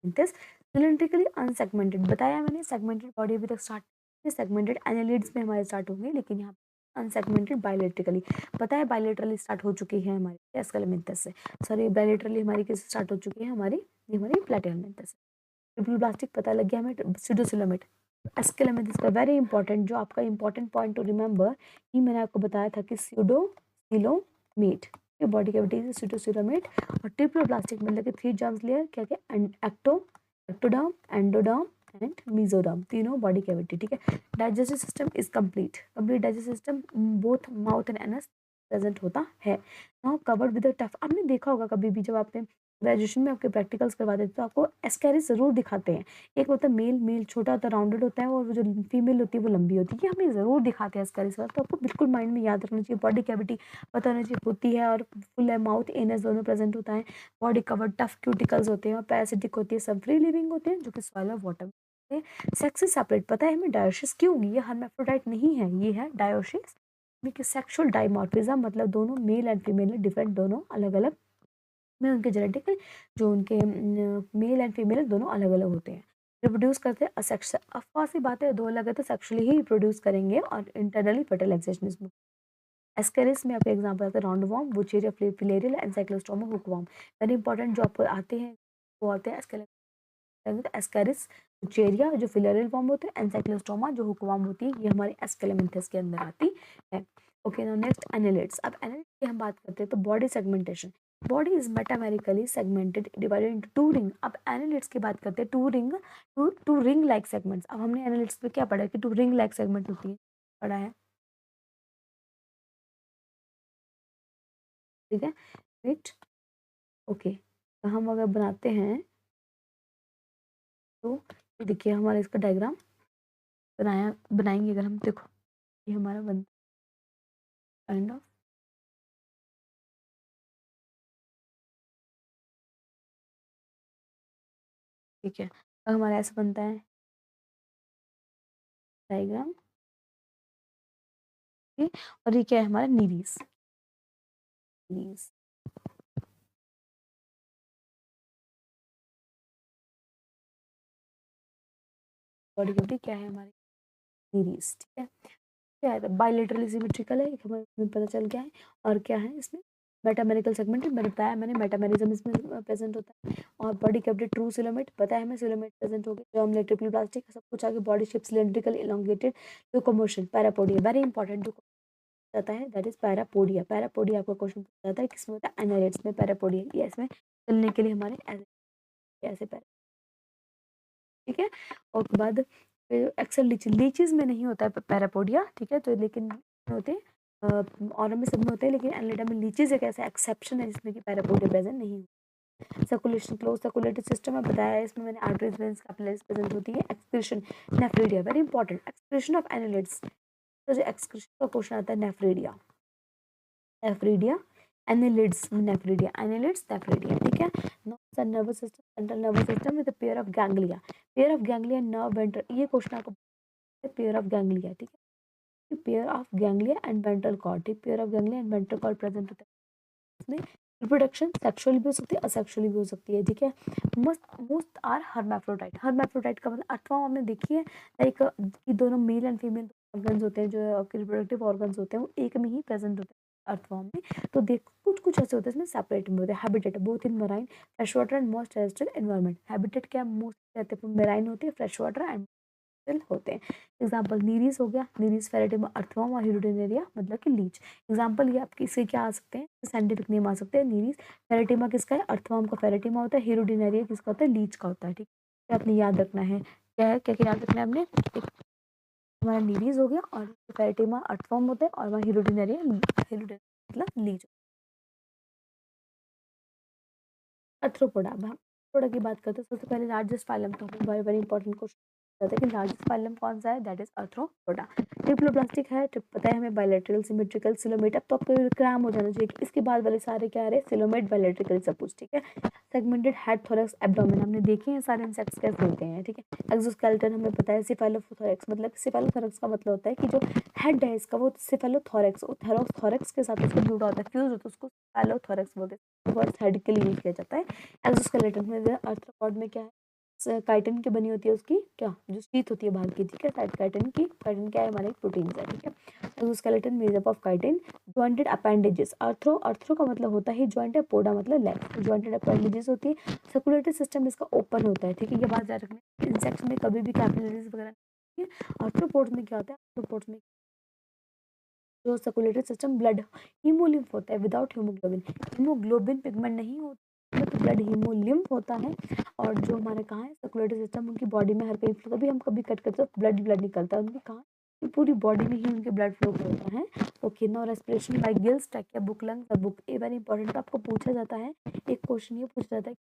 दिस सिलिंड्रिकली अनसेगमेंटेड, बताया मैंने, सेगमेंटेड बॉडी अभी तक स्टार्ट, सेगमेंटेड एनालिड्स में हमारे स्टार्ट होंगे, लेकिन यहाँ अनसेगमेंटेड बायलेटरली, पता है बायलेटरली स्टार्ट हो चुकी है हमारी एस्केलेमिंथस से, सॉरी बायलेटरली हमारी किससे स्टार्ट हो चुकी है, हमारी प्लैटिहेल्मिंथस से। ट्रिप्लोब्लास्टिक पता लग गया हमें, स्यूडोसिलोमेट, एस्केलेमिंथस का वेरी इंपॉर्टेंट, जो आपका इंपॉर्टेंट पॉइंट टू रिमेंबर, कि मैंने आपको बताया था कि स्यूडोसिलोमेट, बॉडी कैविटी से स्यूडोसिलोमेट, और ट्रिप्लोब्लास्टिक मतलब कि थ्री जर्म्स लेयर, क्या क्या, एक्टोडर्म, एंडोडर्म एंड मेसोडर्म, तीनों बॉडी कैविटी, ठीक है। Digestive system is complete, complete digestive system, both mouth and anus present होता है। नाउ कवर्ड विद टफ, आपने देखा होगा कभी भी जब आपने ग्रेजुएशन में आपके प्रैक्टिकल्स करवाते थे तो आपको एस्केरिस जरूर दिखाते हैं, एक होता है मेल, मेल छोटा होता है, राउंडेड होता है, और वो जो फीमेल होती है वो लंबी होती है, ये हमें जरूर दिखाते हैं एस्केरिस वाला, तो आपको बिल्कुल माइंड में याद रखना चाहिए, बॉडी कैविटी पता होना चाहिए होती है, और फुल है, माउथ एनस दोनों प्रेजेंट होता है, बॉडी कवर टफ क्यूटिकल्स होते हैं, और पैरासिटिक होती है, सब फ्री लिविंग होते हैं, जो कि सॉइल ऑफ वाटर में सेक्स सेपरेट, पता है हमें डायोसिस क्यों, ये हर्माफ्रोडाइट नहीं है, ये है डायोसिस, सेक्सुअल डाइमॉर्फिज्म, मतलब दोनों मेल एंड फीमेल डिफरेंट, दोनों अलग अलग में उनके जेनेटिक, जो उनके मेल एंड फीमेल दोनों अलग अलग होते हैं, रिप्रोड्यूस करते हैं असेक्स, अफवाह सी बात है, दो अलग है तो सेक्सुअली ही रिप्रोड्यूस करेंगे, और इंटरनली फर्टिलाइजेशन इसमें। एस्केरिस में आपके एग्जांपल आते हैं round warm, बुचेरिया, filarial, ancylostoma, हुकवॉर्म, very important जो आपको आते हैं वो आते हैं एस्केरिस, बुचेरिया जो फिलेरियल वॉर्म होते हैं, एनसाइक्लोस्टोमा जो हुकवॉर्म होती है, ये हमारे एस्केलेमिंथस के अंदर आती है। ओके नाउ नेक्स्ट एनालिड्स, अब एनालिड्स की हम बात करते हैं तो body segmentation, body is metamerically segmented divided into two ring, अब एनालिड्स की बात करते हैं, टू रिंग लाइक सेगमेंट्स, अब हमने एनालिड्स में क्या पढ़ा है कि टू रिंग लाइक सेगमेंट होती है, पढ़ा है, ठीक है, राइट, ओके, तो हम अगर बनाते हैं तो ये देखिए हमारा इसका डायग्राम बनाएंगे अगर हम, देखो ये हमारा बन काइंड ऑफ, ठीक है, तो हमारा ऐसा बनता है डायग्राम, ठीक, और ये क्या है हमारा नीरीज, नीरीज, बॉडी कैविटी क्या है हमारी नीरीज, ठीक है, क्या है बायलेटरली सिमेट्रिकल है, एक हमें पता चल गया है, और क्या है इसमें मेटामेरिकल सेगमेंट, मैंने बताया मैंने मेटामेरिज्म इसमें प्रेजेंट होता है, और बॉडी कैविटी ट्रू सिलोमेट, पता है हमें सिलोमेट प्रेजेंट हो गया, जर्म ट्रिपल प्लास्टिक, सब कुछ आगे, body shape cylindrical elongated, locomotion, parapodia, very important जो जाता है दैट इज पैरापोडिया, पैरापोडिया आपका क्वेश्चन पूछा जाता है किसमें होता है, एनालिड्स में पैरापोडिया, ये इसमें चलने के लिए हमारे ऐसे ऐसे पैरा, ठीक है, और उसके बाद फिर एक्सेल लीचीज में नहीं होता है पैरापोडिया, ठीक है, तो लेकिन होते हैं और में सब में होते हैं, लेकिन एनालिडा में लीचेस एक ऐसा एक्सेप्शन है जिसमें कि पैरापोडिया प्रेजेंट नहीं होता। सर्कुलेशन, क्लोज सर्कुलेटरी सिस्टम में बताया है, इसमें मैंने आर्टरीज वेन्स कैपिलरीज प्रेजेंट होती है। Excretion nephridia, very important, excretion of annelids, तो जो एक्सक्रीशन का क्वेश्चन आता है nephridia, nephridia annelids, nephridia annelids nephridia, ठीक है। Nervous system, central nervous system with pair of ganglia, pair of ganglia nerve ventral, ये क्वेश्चन आपको पेयर ऑफ गैंग्लिया, ठीक है, pair of ganglia and ventral cord, ठीक, pair of ganglia and ventral cord present होता है इसमें। Reproduction sexually भी हो सकती है, असेक्सुअली भी हो सकती है, ठीक है। Most most are hermaphrodite, hermaphrodite का मतलब अर्थवा हमने देखी है, लाइक कि दोनों मेल एंड फीमेल ऑर्गन्स होते हैं, जो रिप्रोडक्टिव ऑर्गन्स होते हैं वो एक में ही प्रेजेंट होते हैं अर्थवा में। तो देखो कुछ कुछ ऐसे होते हैं इसमें सेपरेट में होते हैं। Habitat both in marine fresh water and most terrestrial environment, habitat क्या मोस्ट रहते हैं मेराइन होती है, फ्रेश वाटर एंड होते हैं। एग्जाम्पल नीरीज हो गया, नीरीज फेरेटिमा अर्थवर्म और हिरुडिनेरिया मतलब कि लीच। एग्जाम्पल ये आपके इसके क्या आ सकते हैं, साइंटिफिक नेम आ सकते हैं। नीरीज फेरेटिमा किसका है, अर्थवर्म का फेरेटिमा होता है, हिरुडिनेरिया किसका होता है, लीच का होता है, ठीक है। आपने याद रखना है, क्या है, क्या क्या याद रखना है आपने, एक हमारा नीरीज हो गया और फेरेटिमा अर्थवर्म होता है और हमारा हिरुडिनेरिया मतलब लीच। अर्थ्रोपोडा, अब हम अर्थ्रोपोडा की बात करते हैं, सबसे पहले लार्जेस्ट फाइलम, तो वेरी वेरी इंपॉर्टेंट क्वेश्चन है कि लार्जेस्ट फाइलम कौन सा है, दैट इज अर्थ्रोपोडा। ट्रिप्लोप्लास्टिक है, पता है हमें, बायलैटरल सिमेट्रिकल सिलोमेट, अब तो आपको क्रैम हो जाना चाहिए कि इसके बाद वाले सारे क्या आ रहे हैं, सिलोमेट बायलैटरिकल सब कुछ, ठीक है। सेगमेंटेड हेड थोरैक्स एब्डोमेन, हमने देखे हैं सारे इंसेक्ट्स कैसे होते हैं, ठीक है। एक्सोस्केलेटन हमें पता है, सिफेलोथोरैक्स, मतलब सिफेलोथोरैक्स का मतलब होता है कि जो हेड है इसका वो सिफेलोथोरैक्स, थोरैक्स के साथ उसको जुड़ा होता है, फ्यूज होता है, उसको सिफेलोथोरैक्स बोलते हैं, वर्ड हेड के लिए यूज किया जाता है। एक्सोस्केलेटन में आर्थ्रोपॉड में क्या है, काइटिन की बनी होती है, उसकी क्या जो शीथ होती है बाहर की, ठीक है, काइटिन की, काइटिन क्या है, हमारे प्रोटीन है, ठीक है। Exoskeleton made up of chitin, jointed appendages, arthro का मतलब होता है जॉइंट है, पोडा मतलब लेग, जॉइंटेड अपेंडेजेस होती है। सर्कुलेटरी सिस्टम इसका ओपन होता है, ठीक है, ये बात याद रखना। इंसेक्ट्स में कभी भी कैपिलरीज वगैरह नहीं है। आर्थ्रोपोड्स में क्या होता है, आर्थ्रोपोड्स में जो सर्कुलेटरी सिस्टम ब्लड हीमोलिम्फ होता है, विदाउट हीमोग्लोबिन, हीमोग्लोबिन पिगमेंट नहीं होता तो ब्लड हीमोलिम्फ होता है। और जो हमारे कहाँ है सर्कुलेटरी सिस्टम, उनकी बॉडी में हर कहीं कभी हम कभी कट करते तो ब्लड निकलता है उनकी, कहाँ, पूरी बॉडी में ही उनके ब्लड फ्लो होता है। Okay, now respiration bye gills, trachea, book lungs, book, a very important, आपको पूछा जाता है, एक क्वेश्चन ये पूछा जाता है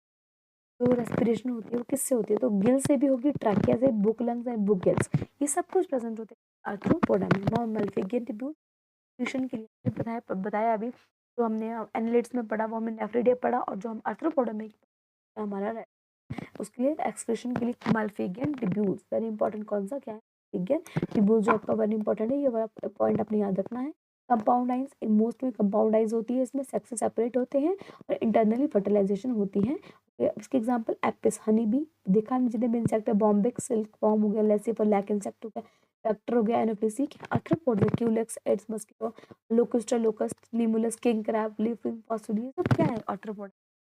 जो रेस्पिरेशन होती है वो किससे होती है, तो गिल से भी होगी, ट्रैकिया से, book lungs and book gills, ये सब कुछ प्रेजेंट होते हैं आर्थ्रोपोडा में। नॉर्मल फिगियन ट्यूब्यूल ट्यूशन के लिए बताया अभी, जो हमने एनालिट्स में पढ़ा वो हमने नेफ्रिडिया पढ़ा, और जो हम आर्थ्रोपोडा में हमारा उसके लिए एक्सक्रीशन के लिए माल्फिगियन ट्यूब्यूल्स, वेरी इंपॉर्टेंट, कौन सा क्या है, फिगियन ट्यूब्यूल जो आपका वेरी इंपॉर्टेंट है, ये वाला पॉइंट अपने याद रखना है। कंपाउंड आइंस, इन मोस्ट में कंपाउंड आइंस होती है, इसमें सेक्स से सेपरेट होते हैं और इंटरनली फर्टिलाइजेशन होती है। इसके एग्जांपल एपिस, हनी बी, देखा जितने भी इंसेक्ट है, बॉम्बिक, सिल्क वॉर्म हो गया, लेसिफर, लैक इंसेक्ट हो गया, वेक्टर हो गया, anopheles, arthropod, culex, aedes mosquito, locusta, locust, limulus, king crab, living fossil, ये सब क्या है आर्थ्रोपोड,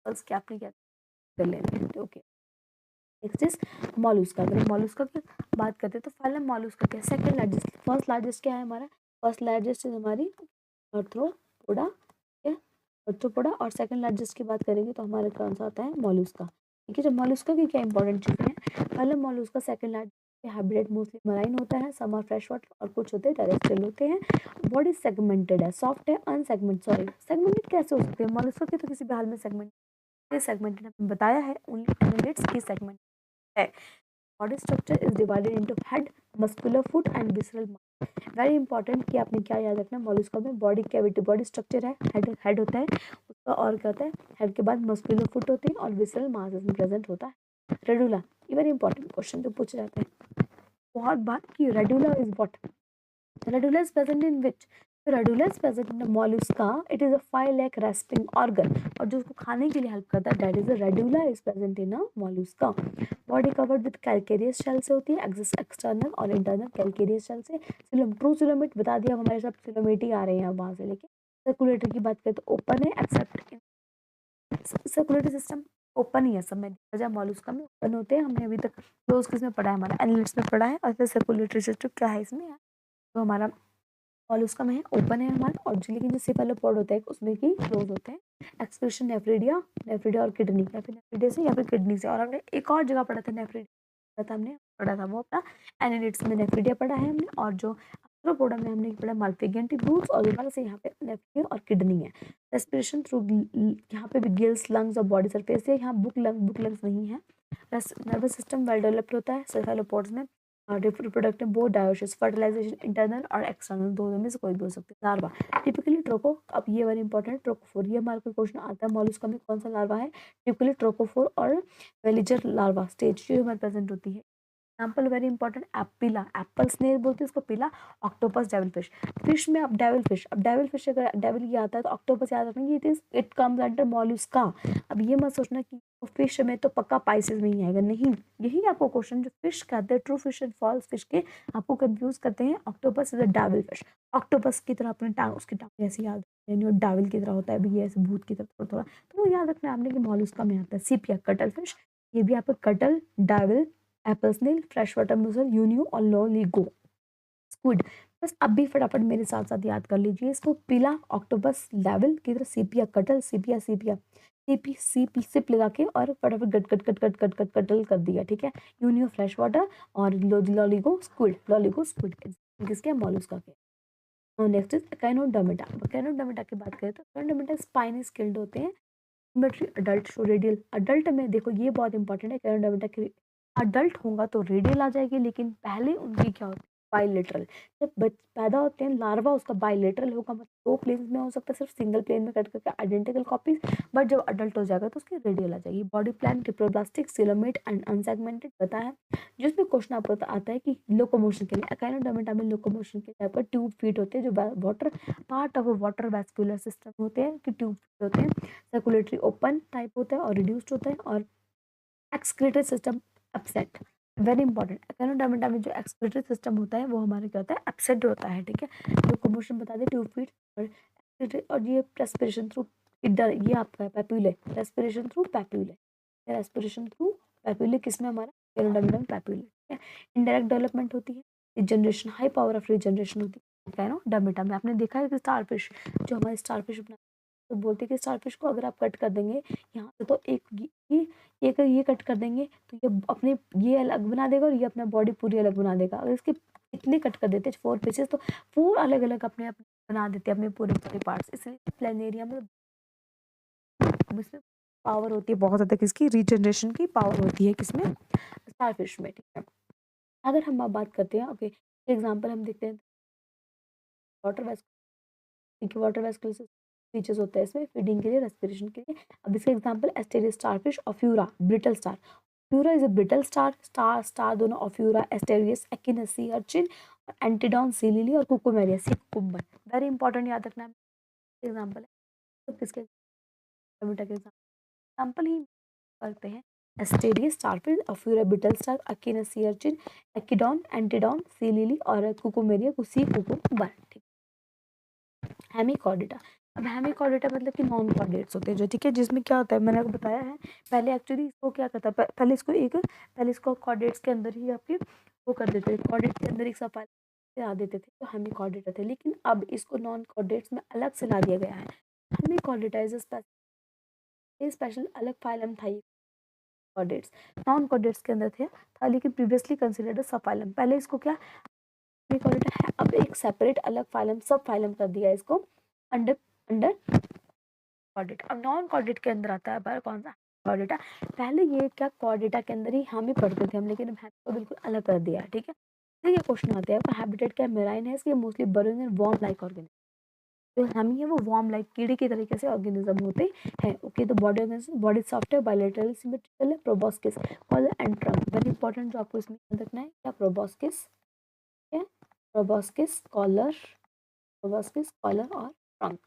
क्या आपने क्या कर लेना है, ओके। नेक्स्ट इज मॉलुस्का, अगर मॉलुस्का की बात करते हैं तो फाइलम मॉलुस्का क्या है, सेकंड लार्जेस्ट, फर्स्ट लार्जेस्ट क्या है हमारा, फर्स्ट लार्जेस्ट इज हमारी आर्थ्रोपोडा, ठीक है, आर्थ्रोपोडा, और सेकंड लार्जेस्ट की बात करेंगे तो हमारा कौन सा आता है, मॉलुस्का, ठीक है। जब मॉलुस्का की क्या इंपॉर्टेंट चीजें हैं, phylum mollusca second largest, habitat mostly marine होता है, सम आर फ्रेश वाटर और कुछ होते हैं टेरेस्ट्रियल होते हैं। बॉडी सेगमेंटेड है, सॉफ्ट है, अनसेगमेंट, सॉरी सेगमेंटेड कैसे हो सकते हैं, मॉलुस्का की तो किसी भी हाल में सेगमेंटेड बताया है, ओनली एनालिट्स की सेगमेंट है। Body structure is divided into head, muscular foot and visceral mass, very important कि आपने क्या याद रखना है, मॉलुस्का में बॉडी कैविटी, बॉडी स्ट्रक्चर है, हेड होता है उसका, और क्या होता है, हेड के बाद मस्कुलर फुट होती है और विसरल मास इसमें प्रेजेंट होता है। रेडुला, ये वेरी इंपॉर्टेंट क्वेश्चन जो पूछे जाते हैं बहुत बार कि radula is what, radula is present in which, radula is present in mollusca, it is a 5 like rasping organ, और जो उसको खाने के लिए हेल्प करता है that is a radula is present in a mollusca. Body covered with calcareous shell से होती है, एक्सटर्नल और इंटरनल कैल्केरियस शेल से। ट्रू सिलोमेट बता दिया, हमारे सब सिलोमेट ही आ रहे हैं अब वहां से लेके। सर्कुलेटरी की बात करें तो ओपन है, एक्सेप्ट सर्कुलेटरी सिस्टम ओपन ही है सब में, वजह मॉलुस्का में ओपन होते हैं, हमने अभी तक क्लोज किस में पढ़ा है, हमारा एनालिटिक्स में पढ़ा है, और फिर सर्कुलेटरी सिस्टम क्या है इसमें है, तो हमारा मॉलुस्का में है, ओपन है हमारा, और जो लेकिन जो सेफेलोपोड होता है उसमें की क्लोज होते हैं। एक्सक्रीशन नेफ्रिडिया, नेफ्रिडिया और किडनी, या फिर नेफ्रिडिया से या फिर किडनी से, और हमने एक और जगह पढ़ा था नेफ्रिडिया, हमने पढ़ा था वो अपना एनालिटिक्स में नेफ्रिडिया पढ़ा है हमने, और जो गैस्ट्रोपोडा में हमने पढ़ा माल्पिगियन ट्यूब्यूल्स और दोबारा से यहाँ पे नेफ्रियम और किडनी है। रेस्पिरेशन थ्रू यहाँ पे भी गिल्स, लंग्स और बॉडी सरफेस है। यहाँ बुक लंग्स नहीं है। नर्वस सिस्टम वेल डेवलप्ड होता है सेफेलोपोड्स में। Reproductive both dioecious, fertilisation internal और एक्सटर्नल, दोनों में से कोई भी हो सकती है। लार्वा टिपिकली ट्रोको, अब ये वेरी इंपॉर्टेंट, ट्रोकोफोर, ये हमारे को क्वेश्चन आता है मॉलस्का में कौन सा लार्वा है, टिपिकली ट्रोकोफोर और वेलिजर लार्वा स्टेज जो हमारे प्रेजेंट होती है। Example very important, a pila, apple snail बोलते हैं उसको, पिला, ऑक्टोपस, डेविल फिश। फिश में अब डेविल फिश, अब डेविल फिश अगर डेविल ये आता है तो ऑक्टोपस याद रखेंगे, इट कम्स अंडर मॉलस्का। अब ये मत सोचना कि फिश में तो पक्का पाइसेस में ही आएगा, नहीं, यही आपको क्वेश्चन जो फिश कहते हैं true fish and false fish के आपको कंफ्यूज करते हैं। Octopus is a devil fish, octopus की तरह अपने टांग, उसकी टांग ऐसे याद यानी वो डेविल की तरह होता है भी, ये ऐसे भूत की तरह थोड़ा थोड़ा, तो वो याद रखना आपने कि मॉलस्का में आता है। सीपिया, कटल फिश, ये भी आपका cuttle, devil, apple snail, fresh water mussel, Unio और लोलिगो, स्क्विड। बस अब भी फटाफट मेरे साथ साथ याद कर लीजिए इसको, पिला, ऑक्टोपस, डेविल की तरह, सीपिया कटल, सीपिया सीपिया सीपी सीप सिप लगा के और फटाफट गट गट गट गट गट गट कटल कर दिया, ठीक है। यूनियो फ्रेश वाटर और लॉलिगो स्क्विड, लॉलिगो स्क्विड किसके, मॉलस्का के। Next is echinodermata. कैनोडर्मिटा की बात करें तो कैनोडर्मिटा स्पाइनी स्किल्ड होते हैं। अडल्ट शो रेडियल, अडल्ट में देखो ये बहुत इंपॉर्टेंट है, कैनोडर्मिटा की अडल्ट होगा तो रेडियल आ जाएगी, लेकिन पहले उनकी क्या होती है, बाइलेटरल। जब पैदा होते हैं लार्वा उसका बाइलेटरल होगा, मतलब दो प्लेन्स में हो सकता है, सिर्फ सिंगल प्लेन में कट करके आइडेंटिकल कॉपीज, बट जब अडल्ट हो जाएगा तो उसकी रेडियल आ जाएगी। Body plan triploblastic, coelomate and unsegmented पता है। जिसमें क्वेश्चन आपको आता है कि लोकोमोशन के लिए अकाइनोडर्मिटा में लोकोमोशन के टाइप का ट्यूब फीट होते हैं, जो water part of water vascular system होते हैं कि ट्यूब फीट होते हैं। सर्कुलेटरी ओपन टाइप होता है और रिड्यूस्ड होता है, और excretory system absent, very important. Echinodermata में जो एक्सक्रीटरी सिस्टम होता है वो हमारे क्या होता है, एब्सेंट होता है, ठीक है। लोकोमोशन बता दें, ट्यूब फीट और excretory, और ये रेस्पिरेशन थ्रू इधर, ये आपका है पैप्यूले, रेस्पिरेशन थ्रू पैप्यूले, रेस्पिरेशन थ्रू पैप्यूले किसमें, हमारा एकेनोडर्मिटा में पैप्यूले, ठीक है। इनडायरेक्ट डेवलपमेंट होती है, regeneration, high power of regeneration होती है एकेनोडर्मिटा में। आपने देखा है कि स्टारफिश, जो हमारे स्टारफिश अपना तो बोलते हैं कि स्टारफिश को अगर आप कट कर देंगे यहाँ से तो ये कट कर देंगे तो ये अपने ये अलग बना देगा और ये अपना बॉडी पूरी अलग बना देगा। अगर इसके इतने कट कर देते 4 पीसेस तो 4 अलग अलग अपने अपने बना देते हैं अपने पूरे पूरे पार्ट्स। इसलिए प्लेनेरिया में इसमें पावर होती है बहुत ज़्यादा, किसकी, रीजनरेशन की पावर होती है किसमें, स्टारफिश में, ठीक है। अगर हम अब बात करते हैं, ओके एग्जाम्पल हम देखते हैं, वाटर वाटर वेस्कुलर फीचर्स होता है इसमें फीडिंग के लिए, रेस्पिरेशन के लिए। अब इसका example asterias starfish, ophiura, brittle star. Ophiura is a brittle star, star दोनों, ophiura, asterias, echinus sea urchin, antedon sea lily और cucumaria sea cucumber. Very important याद रखना एग्जांपल है, तो किसके एग्जांपल ही करते हैं, asterias starfish, ophiura, brittle star, echinus sea urchin, echidon, antedon sea lily और कुकुमेरिया सी कुकुम्बर, ठीक। हेमिकॉर्डेटा, अब हेमिकॉर्डेटा मतलब कि नॉन कॉर्डेट्स होते हैं जो, ठीक है, जिसमें क्या होता है मैंने आपको बताया है पहले, एक्चुअली इसको क्या करता है, पहले इसको कॉर्डेट्स के अंदर ही आपके वो कर देते थे, कॉर्डेट के अंदर एक सफाई ला देते थे तो हेमिकॉर्डेटा थे, लेकिन अब इसको नॉन कॉर्डेट्स में अलग से ला दिया गया है। हेमिकॉर्डेटा इज स्पेशल अलग फाइलम था, ये कॉर्डेट्स नॉन कॉर्डेट्स के अंदर था लेकिन प्रीवियसली कंसिडर्ड सब फाइलम, पहले इसको क्या हेमिकॉर्डेटा है, अब एक सेपरेट अलग फाइलम सब फाइलम कर दिया इसको अंडर अंडर कॉर्डेटा। अब नॉन कॉर्डेट के अंदर आता है पर कौन सा, कॉर्डेटा। पहले ये क्या कॉर्डेटा के अंदर ही हम ही पढ़ते थे हम, लेकिन अब को बिल्कुल अलग कर दिया है, ठीक है। देखिए क्वेश्चन आते हैं, हैबिटेट क्या, मेराइन है, इसके mostly burrowing and worm like organism, जो हम ही है वो वॉर्म लाइक कीड़े की तरीके से ऑर्गेनिज्म होते हैं, ओके। तो बॉडी सॉफ्ट है, बायलैटरल सिमेट्रिकल है, proboscis, collar and trunk, very important जो आपको इसमें याद रखना है क्या, प्रोबॉस्किस है, प्रोबॉस्किस कॉलर और ट्रंक,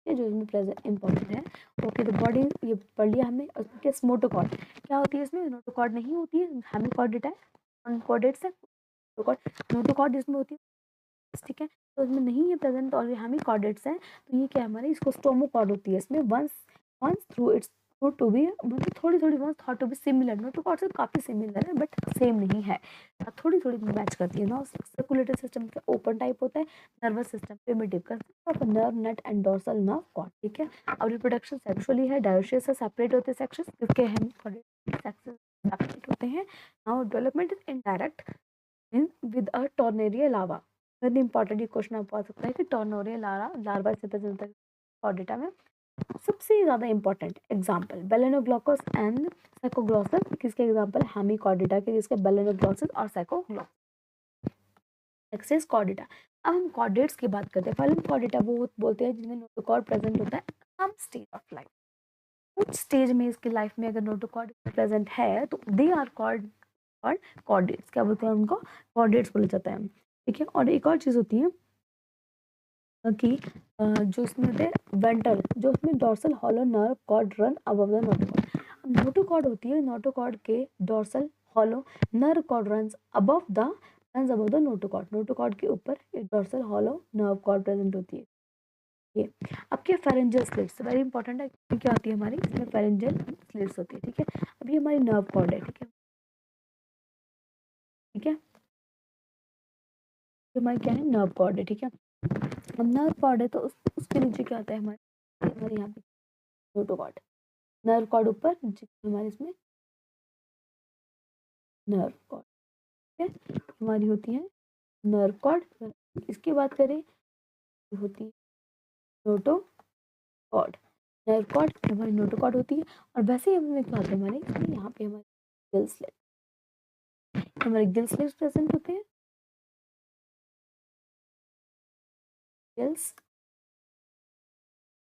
ये जो इसमें प्रेजेंट इंपॉर्टेंट है, ओके। तो बॉडी ये पढ़ लिया हमने, उसके नोटोकॉर्ड क्या होती है, इसमें नोटोकॉर्ड नहीं होती है, हेमिकॉर्डेटा है, अनकॉर्डेट्स है, नोटोकॉर्ड जिसमें होती है, ठीक है, तो इसमें नहीं है प्रेजेंट और हेमिकॉर्डेट्स है, तो ये क्या है हमारे, इसको स्टोमोकॉर्ड होती है, इसमें once through its to be, मतलब थोड़ी थोड़ी once thought to be similar, notochord से काफी सिमिलर है बट सेम नहीं है, थोड़ी थोड़ी मैच करती है ना। सर्कुलेटरी सिस्टम का ओपन टाइप होता है, नर्वस सिस्टम प्रिमिटिव का nerve net and dorsal nerve cord, ठीक है। और रिप्रोडक्शन सेक्सुअली है, डायोसिस से सेपरेट होते हैं सेक्सेस, क्योंकि हम सेक्सेस सेपरेट होते हैं। Now development is indirect in with a tornaria lava, very important ये क्वेश्चन आपको आ सकता है कि टर्नोरिया लार्वा से प्रेजेंट होता है कॉर्डेटा में। सबसे ज्यादा इंपॉर्टेंट एग्जांपल बेलेनोग्लोकस एंड साइकोग्लॉसस, किसके एग्जांपल हेमिकॉर्डेटा के, जिसके बेलेनोग्लॉसस और साइकोग्लॉसस। Next is Chordata. अब हम कॉर्डेट्स की बात करते हैं। फाइलम कॉर्डेटा वो बोलते हैं जिनमें नोटोकॉर्ड प्रेजेंट होता है सम स्टेज ऑफ लाइफ। कुछ स्टेज में इसकी लाइफ में अगर नोटोकॉर्ड प्रेजेंट है तो दे आर कॉल्ड कॉर्डेट्स। क्या बोलते हैं उनको? कॉर्डेट्स बोला जाता है, ठीक है। और एक और चीज होती है कि जो इसमें होते हैं वेंट्रल, जो उसमें dorsal hollow nerve cord run above the notochord. Notochord होती है, नोटोकॉर्ड के dorsal hollow nerve cord runs above the notochord. Notochord के ऊपर एक dorsal hollow nerve cord present होती है। ये अब क्या फेरेंजियल स्लिट्स वेरी इंपॉर्टेंट है। क्या होती है हमारी इसमें फेरेंजियल स्लिट्स होती है, ठीक है। अब ये हमारी नर्व कॉर्ड है, ठीक है, ठीक है। ये हमारी क्या है? नर्व कॉर्ड है, ठीक है। अब नर्व कॉर्ड है तो उसके नीचे क्या होता है हमारे हमारे यहाँ पे नोटोकॉर्ड। नर्व कॉर्ड ऊपर, नीचे हमारे इसमें नर्व कॉर्ड, ठीक है। हमारी होती है नर्व कॉर्ड। इसकी बात करें तो होती है नोटोकॉर्ड। नर्व कॉर्ड हमारी नोटोकॉर्ड होती है। और वैसे ही हमें क्या होता है हमारे इसमें यहाँ पे हमारे गिल स्लिट, हमारे गिल स्लिट्स प्रेजेंट होते हैं। गिल्स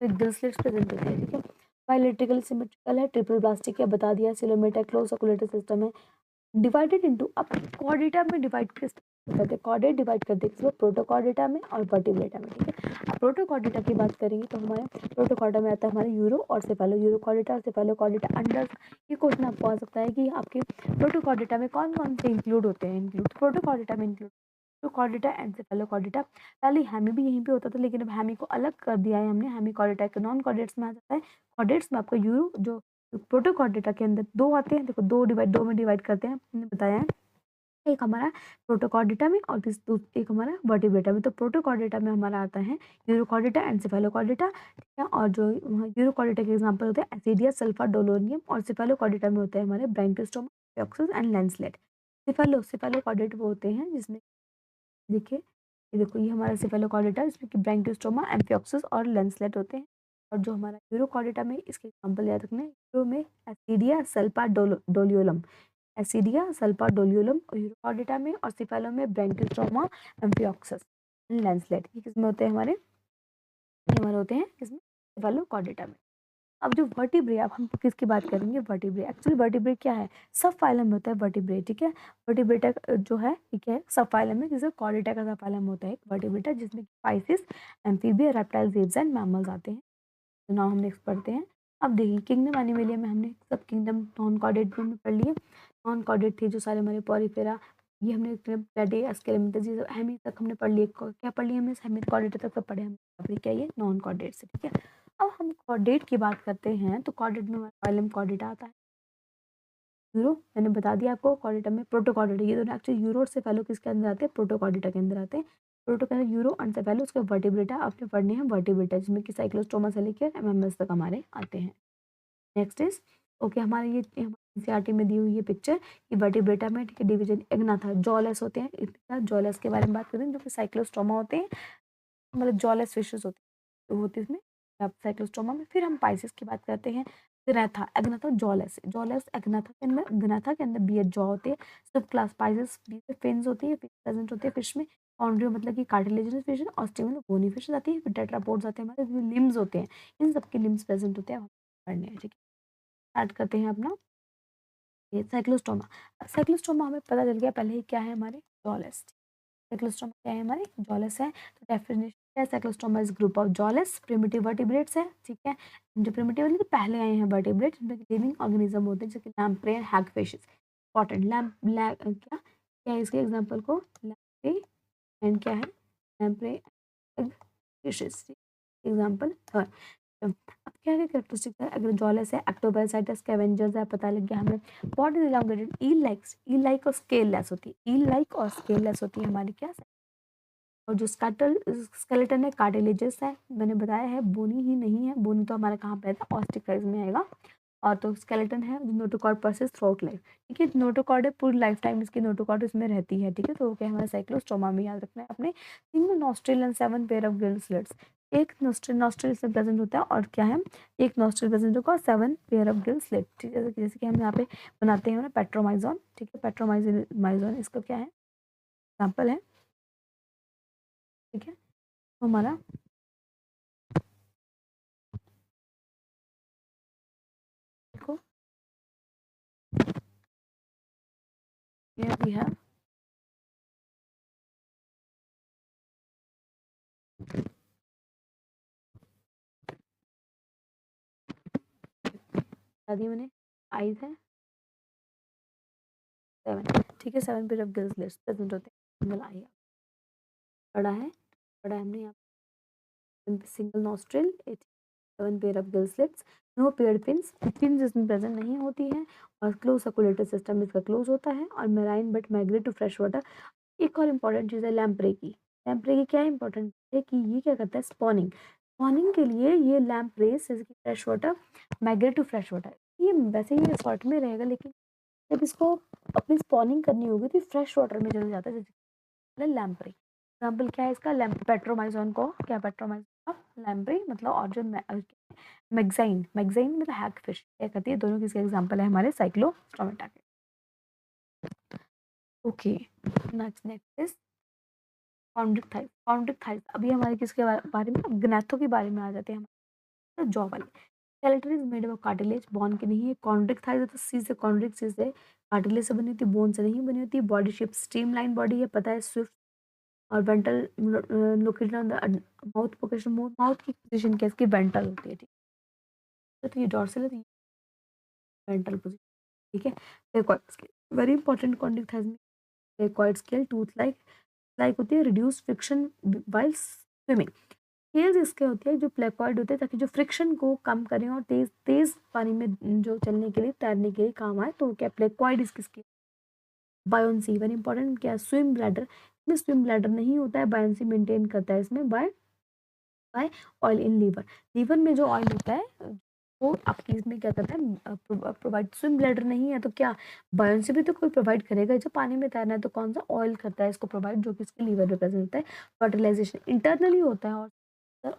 गिल स्लिट्स प्रेजेंट होती है, ठीक है। बायलैटरल सिमेट्रिकल है, ट्रिपल ब्लास्टिक है, बता दिया। सिलोमेटा क्लोज सर्कुलेटरी सिस्टम है। डिवाइडेड इनटू, अब कॉर्डेटा में डिवाइड किस करते हैं? कॉर्डेट डिवाइड करते हैं किसमें? प्रोटोकॉर्डेटा में और वर्टिब्रेटा में, ठीक है। अब प्रोटोकॉर्डेटा की बात करेंगे तो हमारे प्रोटोकॉर्डा में आता है हमारे यूरो और सेफेलो, यूरोकॉर्डेटा और सेफेलोकॉर्डेटा अंडर। ये क्वेश्चन आपको आ सकता है कि आपके प्रोटोकॉर्डेटा में कौन कौन से इंक्लूड होते हैं? इंक्लूड प्रोटोकॉर्डेटा में इंक्लूड प्रोटोकॉर्डेटा एंड सेफेलोकॉर्डेटा। पहले हैमी भी यहीं पे होता था, लेकिन अब हैमी को अलग कर दिया है हमने। हैमी कॉर्डेटा के नॉन कॉर्डेट्स में आ जाता है। कॉर्डेट्स में आपका यूरो जो प्रोटोकॉर्डेटा के अंदर दो आते हैं, देखो दो में डिवाइड करते हैं, हमने बताया है। एक हमारा प्रोटोकॉर्डेटा में और एक हमारा वर्टिब्रेटा में। तो प्रोटोकॉर्डेटा में हमारा आता है यूरोकॉर्डेटा एंड सेफेलोकॉर्डेटा, ठीक है। और जो यूरोकॉर्डेटा के एग्जांपल होते हैं एसिडिया, सल्फा, डोलोनियम। और सेफेलोकॉर्डेटा में होते हैं हमारे ब्रैंकियोस्टोमा, एफियोक्सिस एंड लैंसलेट। सेफेलोकॉर्डेट वो होते हैं जिसमें देखिए, ये देखो ये हमारा सेफेलोकॉर्डेटा इसमें कि ब्रैंकियोस्टोमा, एम्फियोक्सिस और लैंसलेट होते हैं। और जो हमारा यूरोकॉर्डेटा में इसके एग्जांपल याद रखना है, यूरो में एसिडिया, सल्फा, डोलियोलम, एसिडिया, सल्फा, डोलियोलम और यूरोकॉर्डेटा में। और सिफेलो में ब्रैंकियोस्टोमा, एम्फियोक्सिस, लैंसलेट। ये किसमें होते हैं हमारे? ये हमारे होते हैं किसमें? सेफेलोकॉर्डेटा में। अब जो वर्टिब्रे, अब हम किसकी बात करेंगे? वर्टिब्रे। एक्चुअली वर्टिब्रे क्या है? सब फाइलम में होता है वर्टिब्रे, ठीक है। वर्टिब्रेटा जो है ठीक है सब फाइलम में, जैसे कॉर्डेटा का सब फाइलम होता है एक वर्टिब्रेटा, जिसमें pisces, amphibia, reptiles, aves and mammals आते हैं। तो नाउ हम नेक्स्ट पढ़ते हैं। अब देखिए किंगडम एनिमलिया में हमने सब किंगडम नॉन कॉर्डेट में पढ़ लिए। नॉन कॉर्डेट थे जो सारे हमारे पॉरीफेरा, ये हमने प्लेडे, एस्केलेमिथस, ये सब हेमी तक हमने पढ़ लिए। क्या पढ़ लिए हमने? हेमी कॉर्डेट तक सब पढ़े हम। अभी क्या ये नॉन कॉर्डेट से, ठीक है। अब हम कॉर्डेट की बात करते हैं तो कॉर्डेट में फाइलम कॉर्डेटा आता है। यूरो मैंने बता दिया आपको, कॉर्डेटा में प्रोटोकॉर्डेटा, ये दोनों एक्चुअली यूरो और सेफेलो किसके अंदर आते हैं? प्रोटोकॉर्डेटा के अंदर आते हैं। प्रोटो के अंदर यूरो एंड सेफेलो, उसके वर्टिब्रेटा आपने पढ़ने हैं वर्टिब्रेटा, जिसमें कि साइक्लोस्टोमा से लेकर एमएमएस तक हमारे आते हैं। नेक्स्ट इज ओके, हमारे ये एनसीईआरटी में दी हुई ये पिक्चर, ये वर्टिब्रेटा में, ठीक है, डिवीजन एग्नाथा, जॉलेस होते हैं। इसका जॉलेस के बारे में बात करें जो कि साइक्लोस्टोमा होते हैं, मतलब जॉलेस फिशेस होते हैं, तो होती है इसमें साइक्लोस्टोमा में। फिर हम पाइसेस की बात करते हैं। ग्नाथा, एग्नाथा, जॉलेस, जॉलेस एग्नाथा के अंदर, ग्नाथा के अंदर बियर जॉ होते हैं। सब क्लास पाइसेस फिन्स होती है, प्रेजेंट होती है फिश में। कॉन्ड्रियो मतलब कि कार्टिलेजिनस फिश, ऑस्टियो मतलब बोनी फिश आती है। फिर टेट्रापोड्स आते हैं हमारे, लिम्स होते हैं, इन सबके लिम्स प्रेजेंट होते हैं, पढ़ने हैं, ठीक है। स्टार्ट करते हैं अपना ये साइक्लोस्टोमा। साइक्लोस्टोमा हमें पता चल गया पहले ही क्या है हमारे? जॉलेस। साइक्लोस्टोमा क्या है हमारे? जॉलेस है। तो डेफिनेशन क्या है? Cyclostoma is group of jawless primitive vertebrates है, ठीक है। जो प्रिमिटिव मतलब पहले आए हैं वर्टिब्रेट्स, जिनमें लिविंग ऑर्गेनिज्म होते हैं, जैसे लैम्प्रे एंड हैगफिशेस। इंपॉर्टेंट क्या क्या है इसके एग्जांपल को? लैम्प्रे एंड क्या है? Lamprey fishes, example third. अब क्या क्या कैरेक्टरिस्टिक है? अगर जॉलेस है, एक्टोपैरासाइटस, स्कैवेंजर्स है, पता लग गया हमें। What is elongated? Eel like और स्केल लेस होती है। ईल लाइक और स्केल लेस होती है हमारी क्या? और जो स्केलेटन है कार्टिलेजस है, मैंने बताया है बोनी ही नहीं है। बोनी तो हमारा कहाँ पे है? ऑस्टिक साइज में आएगा। और तो स्केलेटन है नोटोकॉर्ड परसिस्ट थ्रू लाइफ, ठीक है। नोटोकॉर्ड है पूरी लाइफ टाइम इसकी नोटोकॉर्ड इसमें रहती है, ठीक है। तो क्या हमारा साइक्लोस्टोमा में याद रखना है अपने। Single nostril and 7 pair of gill slits, एक नॉस्ट्रिल से प्रेजेंट होता है और क्या है, एक नॉस्ट्रिल प्रेजेंट होगा और 7 पेयर ऑफ गिल स्लिट, ठीक है। जैसे कि हम यहाँ पे बनाते हैं ना पेट्रोमाइजोन, ठीक है। पेट्रोमाइजोन इसका क्या है, एग्जाम्पल है, ठीक है। तो हमारा देखो here we have शादी मैंने आइज है 7, ठीक है। 7 pair of gill slits present होते हैं, सिंगल आई बड़ा है, बड़ा हमने यहाँ single nostril 7 pair of gill slits, no paired fins, fins इसमें प्रेजेंट नहीं होती है और क्लोज सर्कुलेटरी सिस्टम इसका क्लोज होता है और marine but migrate to fresh water. एक और इम्पॉर्टेंट चीज़ है लैम्प्रे की। लैम्प्रे की क्या इंपॉर्टेंट है कि ये क्या करता है, स्पॉनिंग, स्पॉनिंग के लिए ये लैम्प्रेस जैसे कि fresh water migrate to fresh water, ये वैसे ही शॉर्ट में रहेगा लेकिन जब इसको अपनी स्पॉनिंग करनी होगी तो फ्रेश वाटर में चले जाता है, जैसे लैम्प्रे। एग्जाम्पल क्या है इसका, पेट्रोमाइजोन को क्या, पेट्रोमाइजोन लैम्प्रे मतलब, और जो मैगजाइन, मैगजाइन मतलब हैग फिश क्या करती है, दोनों किसके एग्जाम्पल है हमारे साइक्लोस्टोमेटा के। Okay, next is chondrichthyes. Chondrichthyes अभी हमारे किसके बारे में, ग्नैथो के बारे में आ जाते हैं हमारे, जॉ वाले। Skeleton is made of cartilage, bone की नहीं है। कॉन्ड्रिक थाइस तो सी से कॉन्ड्रिक सी से कार्टिलेज से बनी होती है, बोन से नहीं बनी होती। बॉडी शेप स्ट्रीमलाइन बॉडी है, पता है, स्विफ्ट और ventral located on the mouth position, mouth की पोजीशन क्या इसकी वेंट्रल होती है, ठीक है। तो ये डॉर्सल है, तो ये वेंट्रल पोजीशन, ठीक है। Placoid scale very important, chondrichthyes में placoid scale tooth like like होती है, reduce friction while swimming. Scales इसके होती है जो प्लेकॉइड होते हैं ताकि जो फ्रिक्शन को कम करें और तेज तेज पानी में जो चलने के लिए तैरने के लिए काम आए, तो क्या प्लेकॉइड इसकी स्केल। बायोन्सी वेरी इंपॉर्टेंट, क्या स्विम ब्लैडर, इसमें स्विम ब्लैडर नहीं होता है, बायोन्सी मेंटेन करता है इसमें by by oil in liver. Liver में जो ऑयल होता है वो आपकी इसमें क्या करता है, प्रोवाइड। स्विम ब्लैडर नहीं है तो क्या, बायोन्सी भी तो कोई प्रोवाइड करेगा, जब पानी में तैरना है तो कौन सा ऑयल करता है इसको प्रोवाइड, जो कि इसके लीवर में प्रेजेंट होता है। फर्टिलाइजेशन इंटरनली होता है और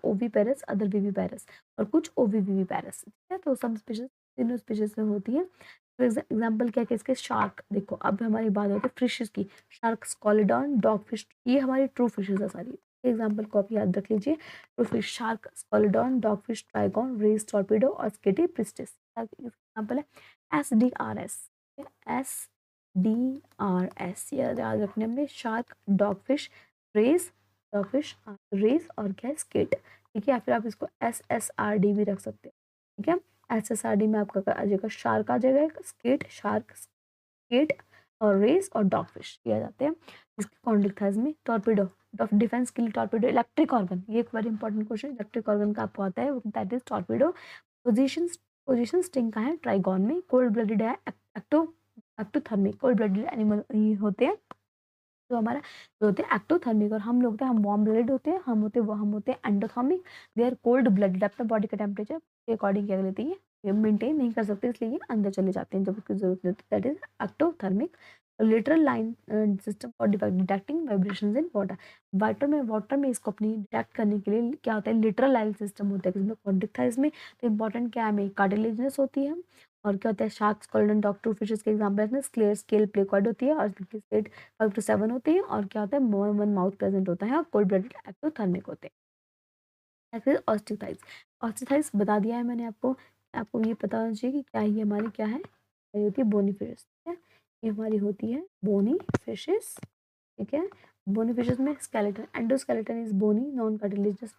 ओवी पैरस अदर वीवी पैरस और कुछ ओवी वीवी पैरस, ठीक है। तो सब स्पीशीज तीनों स्पीशीज में होती है। फॉर एग्जाम्पल क्या क्या इसके, शार्क देखो, अब हमारी बात होती है फिशेस की, शार्क, स्कॉलिडॉन, डॉग फिश, ये हमारी ट्रू फिशेज है सारी। एग्जाम्पल को आप याद रख लीजिए, true fish, shark, Scoliodon, dog fish, Trygon, rays, torpedo और स्केटी प्रिस्टिस। एग्जाम्पल है SDRS, SDRS याद रखने हमने, shark, dog fish, rays, fish, rays और क्या है, स्केट, ठीक है। या फिर आप इसको SSRD भी रख सकते हैं, ठीक है। SSRD में आपका आ जाएगा शार्क, आ जाएगा स्केट, शार्क, स्केट और रेस और डॉग फिश किया जाते हैं। इसके कॉन्ड्रिक थाइस में टॉर्पेडो, डिफेंस के लिए टॉर्पेडो, इलेक्ट्रिक ऑर्गन, ये एक very important question, electric organ का आपको आता है, that is torpedo. Position position sting का है ट्राइगॉन में, कोल्ड ब्लडेड है, एक्टोथर्मिक, कोल्ड ब्लडेड एनिमल होते हैं जो हमारा, जो होते हैं एक्टोथर्मिक, और हम लोग होते हैं, हम वार्म ब्लडेड होते हैं, हम होते हैं endothermic. They are cold blooded, अपने बॉडी का टेम्परेचर के अकॉर्डिंग क्या लेते हैं, ये मेंटेन नहीं कर सकते, इसलिए ये अंदर चले जाते हैं जब उसकी जरूरत नहीं होती, that is ectothermic. Literal line system for detecting vibrations in water, water में इसको अपनी डिटेक्ट करने के लिए क्या होता है, लिटरल लाइन सिस्टम होता है जिसमें कॉन्ड्रिक था इसमें। तो इंपॉर्टेंट क्या है, कार्टिलेजनस होती है, और क्या होता है, sharks, golden dog, two fishes के एग्जाम्पल है, स्क्लेयर स्केल प्लेकॉइड होती है और स्केट 5 to 7 होती है, और क्या होता है, वन माउथ प्रेजेंट होता है और कोल्ड ब्लडेड एक्टोथर्मिक होते हैं। फिर ऑस्टियोथाइस, ऑस्टियोथाइस बता दिया है मैंने आपको, आपको ये पता होना चाहिए कि क्या ये हमारी क्या है, ये होती है बोनी फिशेस, ठीक है। ये हमारी होती है बोनी फिशेस, ठीक है। बोनी फिशेस में skeleton, endoskeleton is bony non cartilaginous,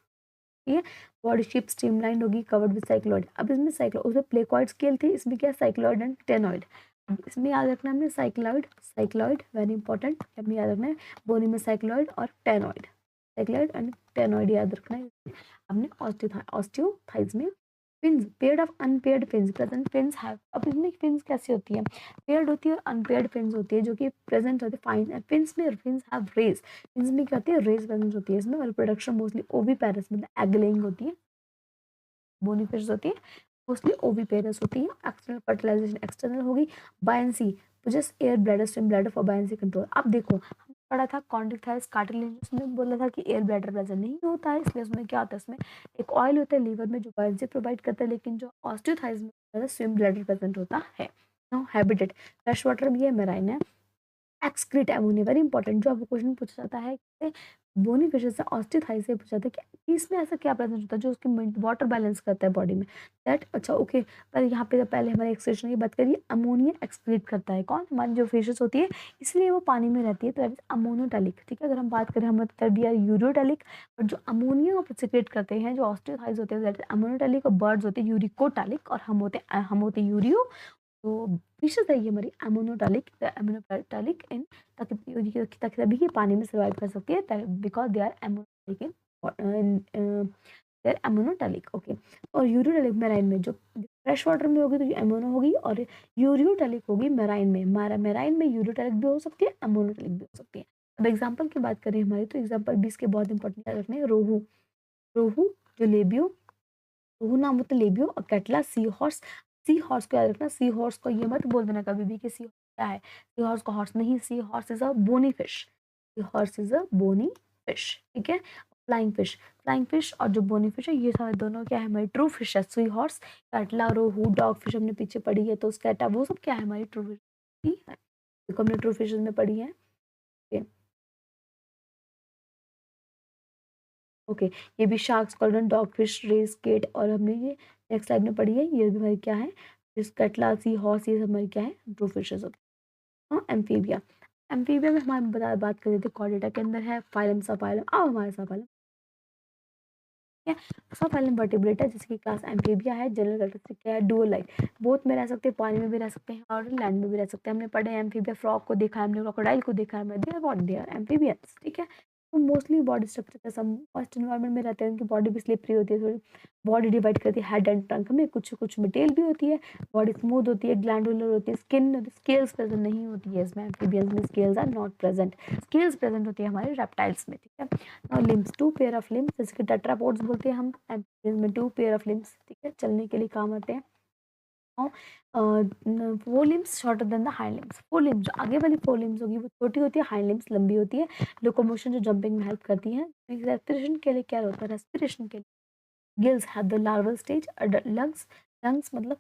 ठीक है। बॉडी शेप स्ट्रीमलाइन होगी, कवर्ड विद साइक्लॉइड। अब इसमें उसमें प्लेकॉइड स्केल थी, इसमें क्या, साइक्लॉइड एंड टेनॉइड। इसमें याद रखना हमने साइक्लॉइड, साइक्लॉइड वेरी इंपॉर्टेंट, हमें याद रखना है, बोनी में साइक्लॉइड और टेनॉइड, साइक्लॉइड एंड टेनॉइड याद रखना है हमने। ऑस्टियोथाइज में fins, paired of unpaired fins, present fins have. अब इसमें फिन्स कैसी होती है, पेयर्ड होती है और अनपेयर्ड फिन्स होती है, जो कि प्रेजेंट होती है फाइन फिन्स में, फिन्स हैव रेस, फिन्स में क्या होती है, रेस प्रेजेंट होती है इसमें, और प्रोडक्शन मोस्टली ओवी पैरस मतलब एग लेइंग होती है, बोनी फिश होती है, मोस्टली ओविपेरस होती है। एक्सटर्नल फर्टिलाइजेशन एक्सटर्नल होगी। Buoyancy just air bladder swim bladder for buoyancy control. अब देखो हम पढ़ा था कॉन्ड्रिक्टाइल्स कार्टिलेज में बोला था कि एयर ब्लैडर प्रेजेंट नहीं होता है, इसलिए उसमें क्या होता है, इसमें एक ऑयल होता है लीवर में जो बायंसी प्रोवाइड करता है, लेकिन जो ऑस्टियोथाइज में स्विम ब्लैडर प्रेजेंट होता है। नो हैबिटेट फ्रेश वाटर भी है, मेराइन है। एक्सक्रीट एमोनिया वेरी इंपॉर्टेंट, जो आपको क्वेश्चन पूछा जाता है कि बोनी फिशेस से ऑस्टियोथाइज से पूछा जाता है कि इसमें ऐसा क्या प्रेजेंट होता है जो उसकी वाटर बैलेंस करता है बॉडी में। दैट अच्छा ओके, पर यहाँ पे पहले हमारे एक्सक्रीशन की बात करिए। अमोनिया एक्सक्रीट करता है कौन, हमारी जो फिशेस होती है, इसलिए वो पानी में रहती है, तो दैट इज अमोनोटैलिक। ठीक है, अगर हम बात करें हम तब यार यूरियोटैलिक, पर जो अमोनिया सिक्रेट करते हैं जो ऑस्टियोथाइज होते हैं दैट इज अमोनोटैलिक, और बर्ड्स होते हैं यूरिकोटैलिक, और हम होते यूरियो। तो फिशेस है ये हमारी एमोनोटैलिक इन, ताकि तभी ये पानी में सर्वाइव कर सकती है, because they are ammonotelic in they are ammonotelic. Okay, और यूरियोटैलिक मेराइन में, जो फ्रेश वाटर में होगी तो ये एमोनो होगी, और यूरियोटैलिक होगी मेराइन में। मेराइन में यूरियोटैलिक भी हो सकती है, एमोनोटैलिक भी हो सकती है। अब एग्जाम्पल की बात करें हमारी, तो एग्जाम्पल 20 के बहुत इंपॉर्टेंट याद रखने हैं। रोहू, रोहू जो लेबियो, रोहू नाम होता है लेबियो, और catla sea horse. Sea horse को याद रखना, सी हॉर्स को ये मत बोल देना कभी भी कि सी क्या है, सी हॉर्स को हॉर्स नहीं, sea horse is a bony fish, sea horse is a bony fish. ठीक है, फ्लाइंग फिश और जो बोनी फिश है ये सारे दोनों क्या है, हमारी ट्रू फिश है। सी हॉर्स, कैटला, रोहू, डॉग फिश हमने पीछे पढ़ी है, तो स्कैटा वो सब क्या है, हमारी ट्रू फिश है, देखो हमने ट्रू फिशेज में पढ़ी है। ओके, ये भी शार्क्स, कॉलरन, डॉग फिश, रेस, केट, और हमने ये नेक्स्ट स्लाइड में पढ़ी है, ये भी हमारी क्या है, जिस कटला, सी हॉर्स, ये सब हमारी क्या है, ट्रू फिशेज होती है। हाँ, एम्फीबिया, एम्फीबिया में हमारे बात कर रहे थे कॉर्डेटा के अंदर है फाइलम सफाइलम। अब हमारे सफाइलम है, सफाइलम वर्टिब्रेटा जिसकी क्लास एम्फीबिया है। जनरल कैरेक्टरिस्टिक क्या है, डुअल लाइफ, बोथ में रह सकते हैं, पानी में भी रह सकते हैं और लैंड में भी रह सकते हैं। हमने पढ़े एम्फीबिया, फ्रॉग को देखा है हमने, क्रोकोडाइल को देखा है हमने, they are what, they are amphibians. ठीक है, तो मोस्टली बॉडी स्ट्रक्चर का सब फर्स्ट एनवायरनमेंट में रहते हैं, उनकी बॉडी भी स्लिपरी होती है थोड़ी। बॉडी डिवाइड करती है हेड एंड ट्रंक में, कुछ कुछ में टेल भी होती है। बॉडी स्मूथ होती है, ग्लैंडुलर होती है, स्किन स्केल्स प्रेजेंट नहीं होती है इसमें, एम्फीबियंस में scales are not present. Scales present होती है हमारे रेप्टाइल्स में। ठीक है, now limbs, two pair of limbs, जैसे कि टेट्रापोड्स बोलते हैं हम, एम्फीबियंस में टू पेयर ऑफ लिम्स। ठीक है, चलने के लिए काम आते हैं। Four limbs shorter than the hind limbs. Four limbs, जो आगे वाली फोर लिम्स होगी वो छोटी होती है, हाइंड लिम्स लंबी होती है। लोकोमोशन जो जंपिंग में हेल्प करती है। रेस्पिरेशन के लिए क्या होता है, रेस्पिरेशन के लिए gills have the larval stage, lungs, lungs मतलब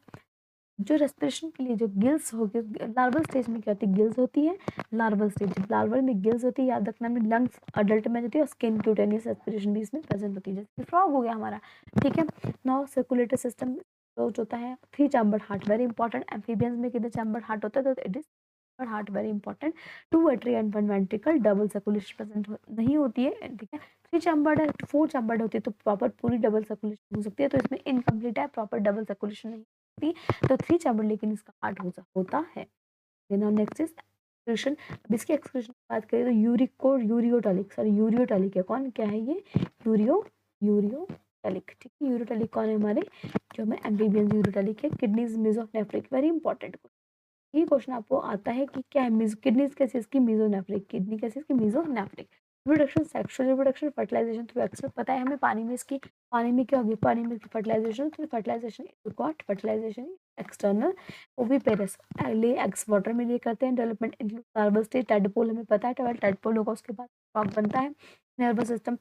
जो रेस्पिरेशन के लिए जो गिल्स होगी, लार्वल स्टेज में क्या होती है, गिल्स होती है। लार्वल स्टेज, लार्वल में गिल्स होती है, याद रखना में लंग्स अडल्ट में होती है, और स्किन क्यूटेनियस रेस्पिरेशन भी इसमें प्रेजेंट होती है, जैसे फ्रॉग हो गया हमारा। ठीक है, नाउ सर्कुलेटरी सिस्टम क्लोज होता है। Three chambered heart very important, amphibians में कितने चैम्बर्ड हार्ट होता है, तो it is heart very important. Two atria and one ventricle, double circulation present नहीं होती है। ठीक है, थ्री चैम्बर्ड है, फोर चैम्बर्ड होती है तो प्रॉपर पूरी डबल सर्कुलेशन हो सकती है, तो इसमें इनकम्प्लीट है, प्रॉपर डबल सर्कुलेशन नहीं होती, तो थ्री चैम्बर लेकिन इसका हार्ट होता है। Next is excretion. अब इसकी एक्सक्रीशन की बात करें तो यूरिक और यूरियोटैलिक, सॉरी यूरियोटैलिक है कौन, क्या है ये, यूरियोटैलिक। ठीक है, यूरियोटैलिक कौन है हमारे, जो हमें एम्फीबियंस यूरियोटैलिक है। किडनीज मेसोनेफ्रिक, वेरी इंपॉर्टेंट ये क्वेश्चन आपको आता है कि क्या है किडनीज कैसे इसकी मेसोनेफ्रिक, किडनी कैसे इसकी mesonephric. Reproduction, sexual reproduction, fertilization through x, पता है हमें पानी में इसकी, पानी में क्या होगी, पानी में fertilization through fertilization got fertilization external. Oviparous, lay eggs water में लिए करते हैं। Development include larval stage, tadpole हमें पता है, टैडपोल होगा उसके बाद फ्रॉग बनता है। Nervous system,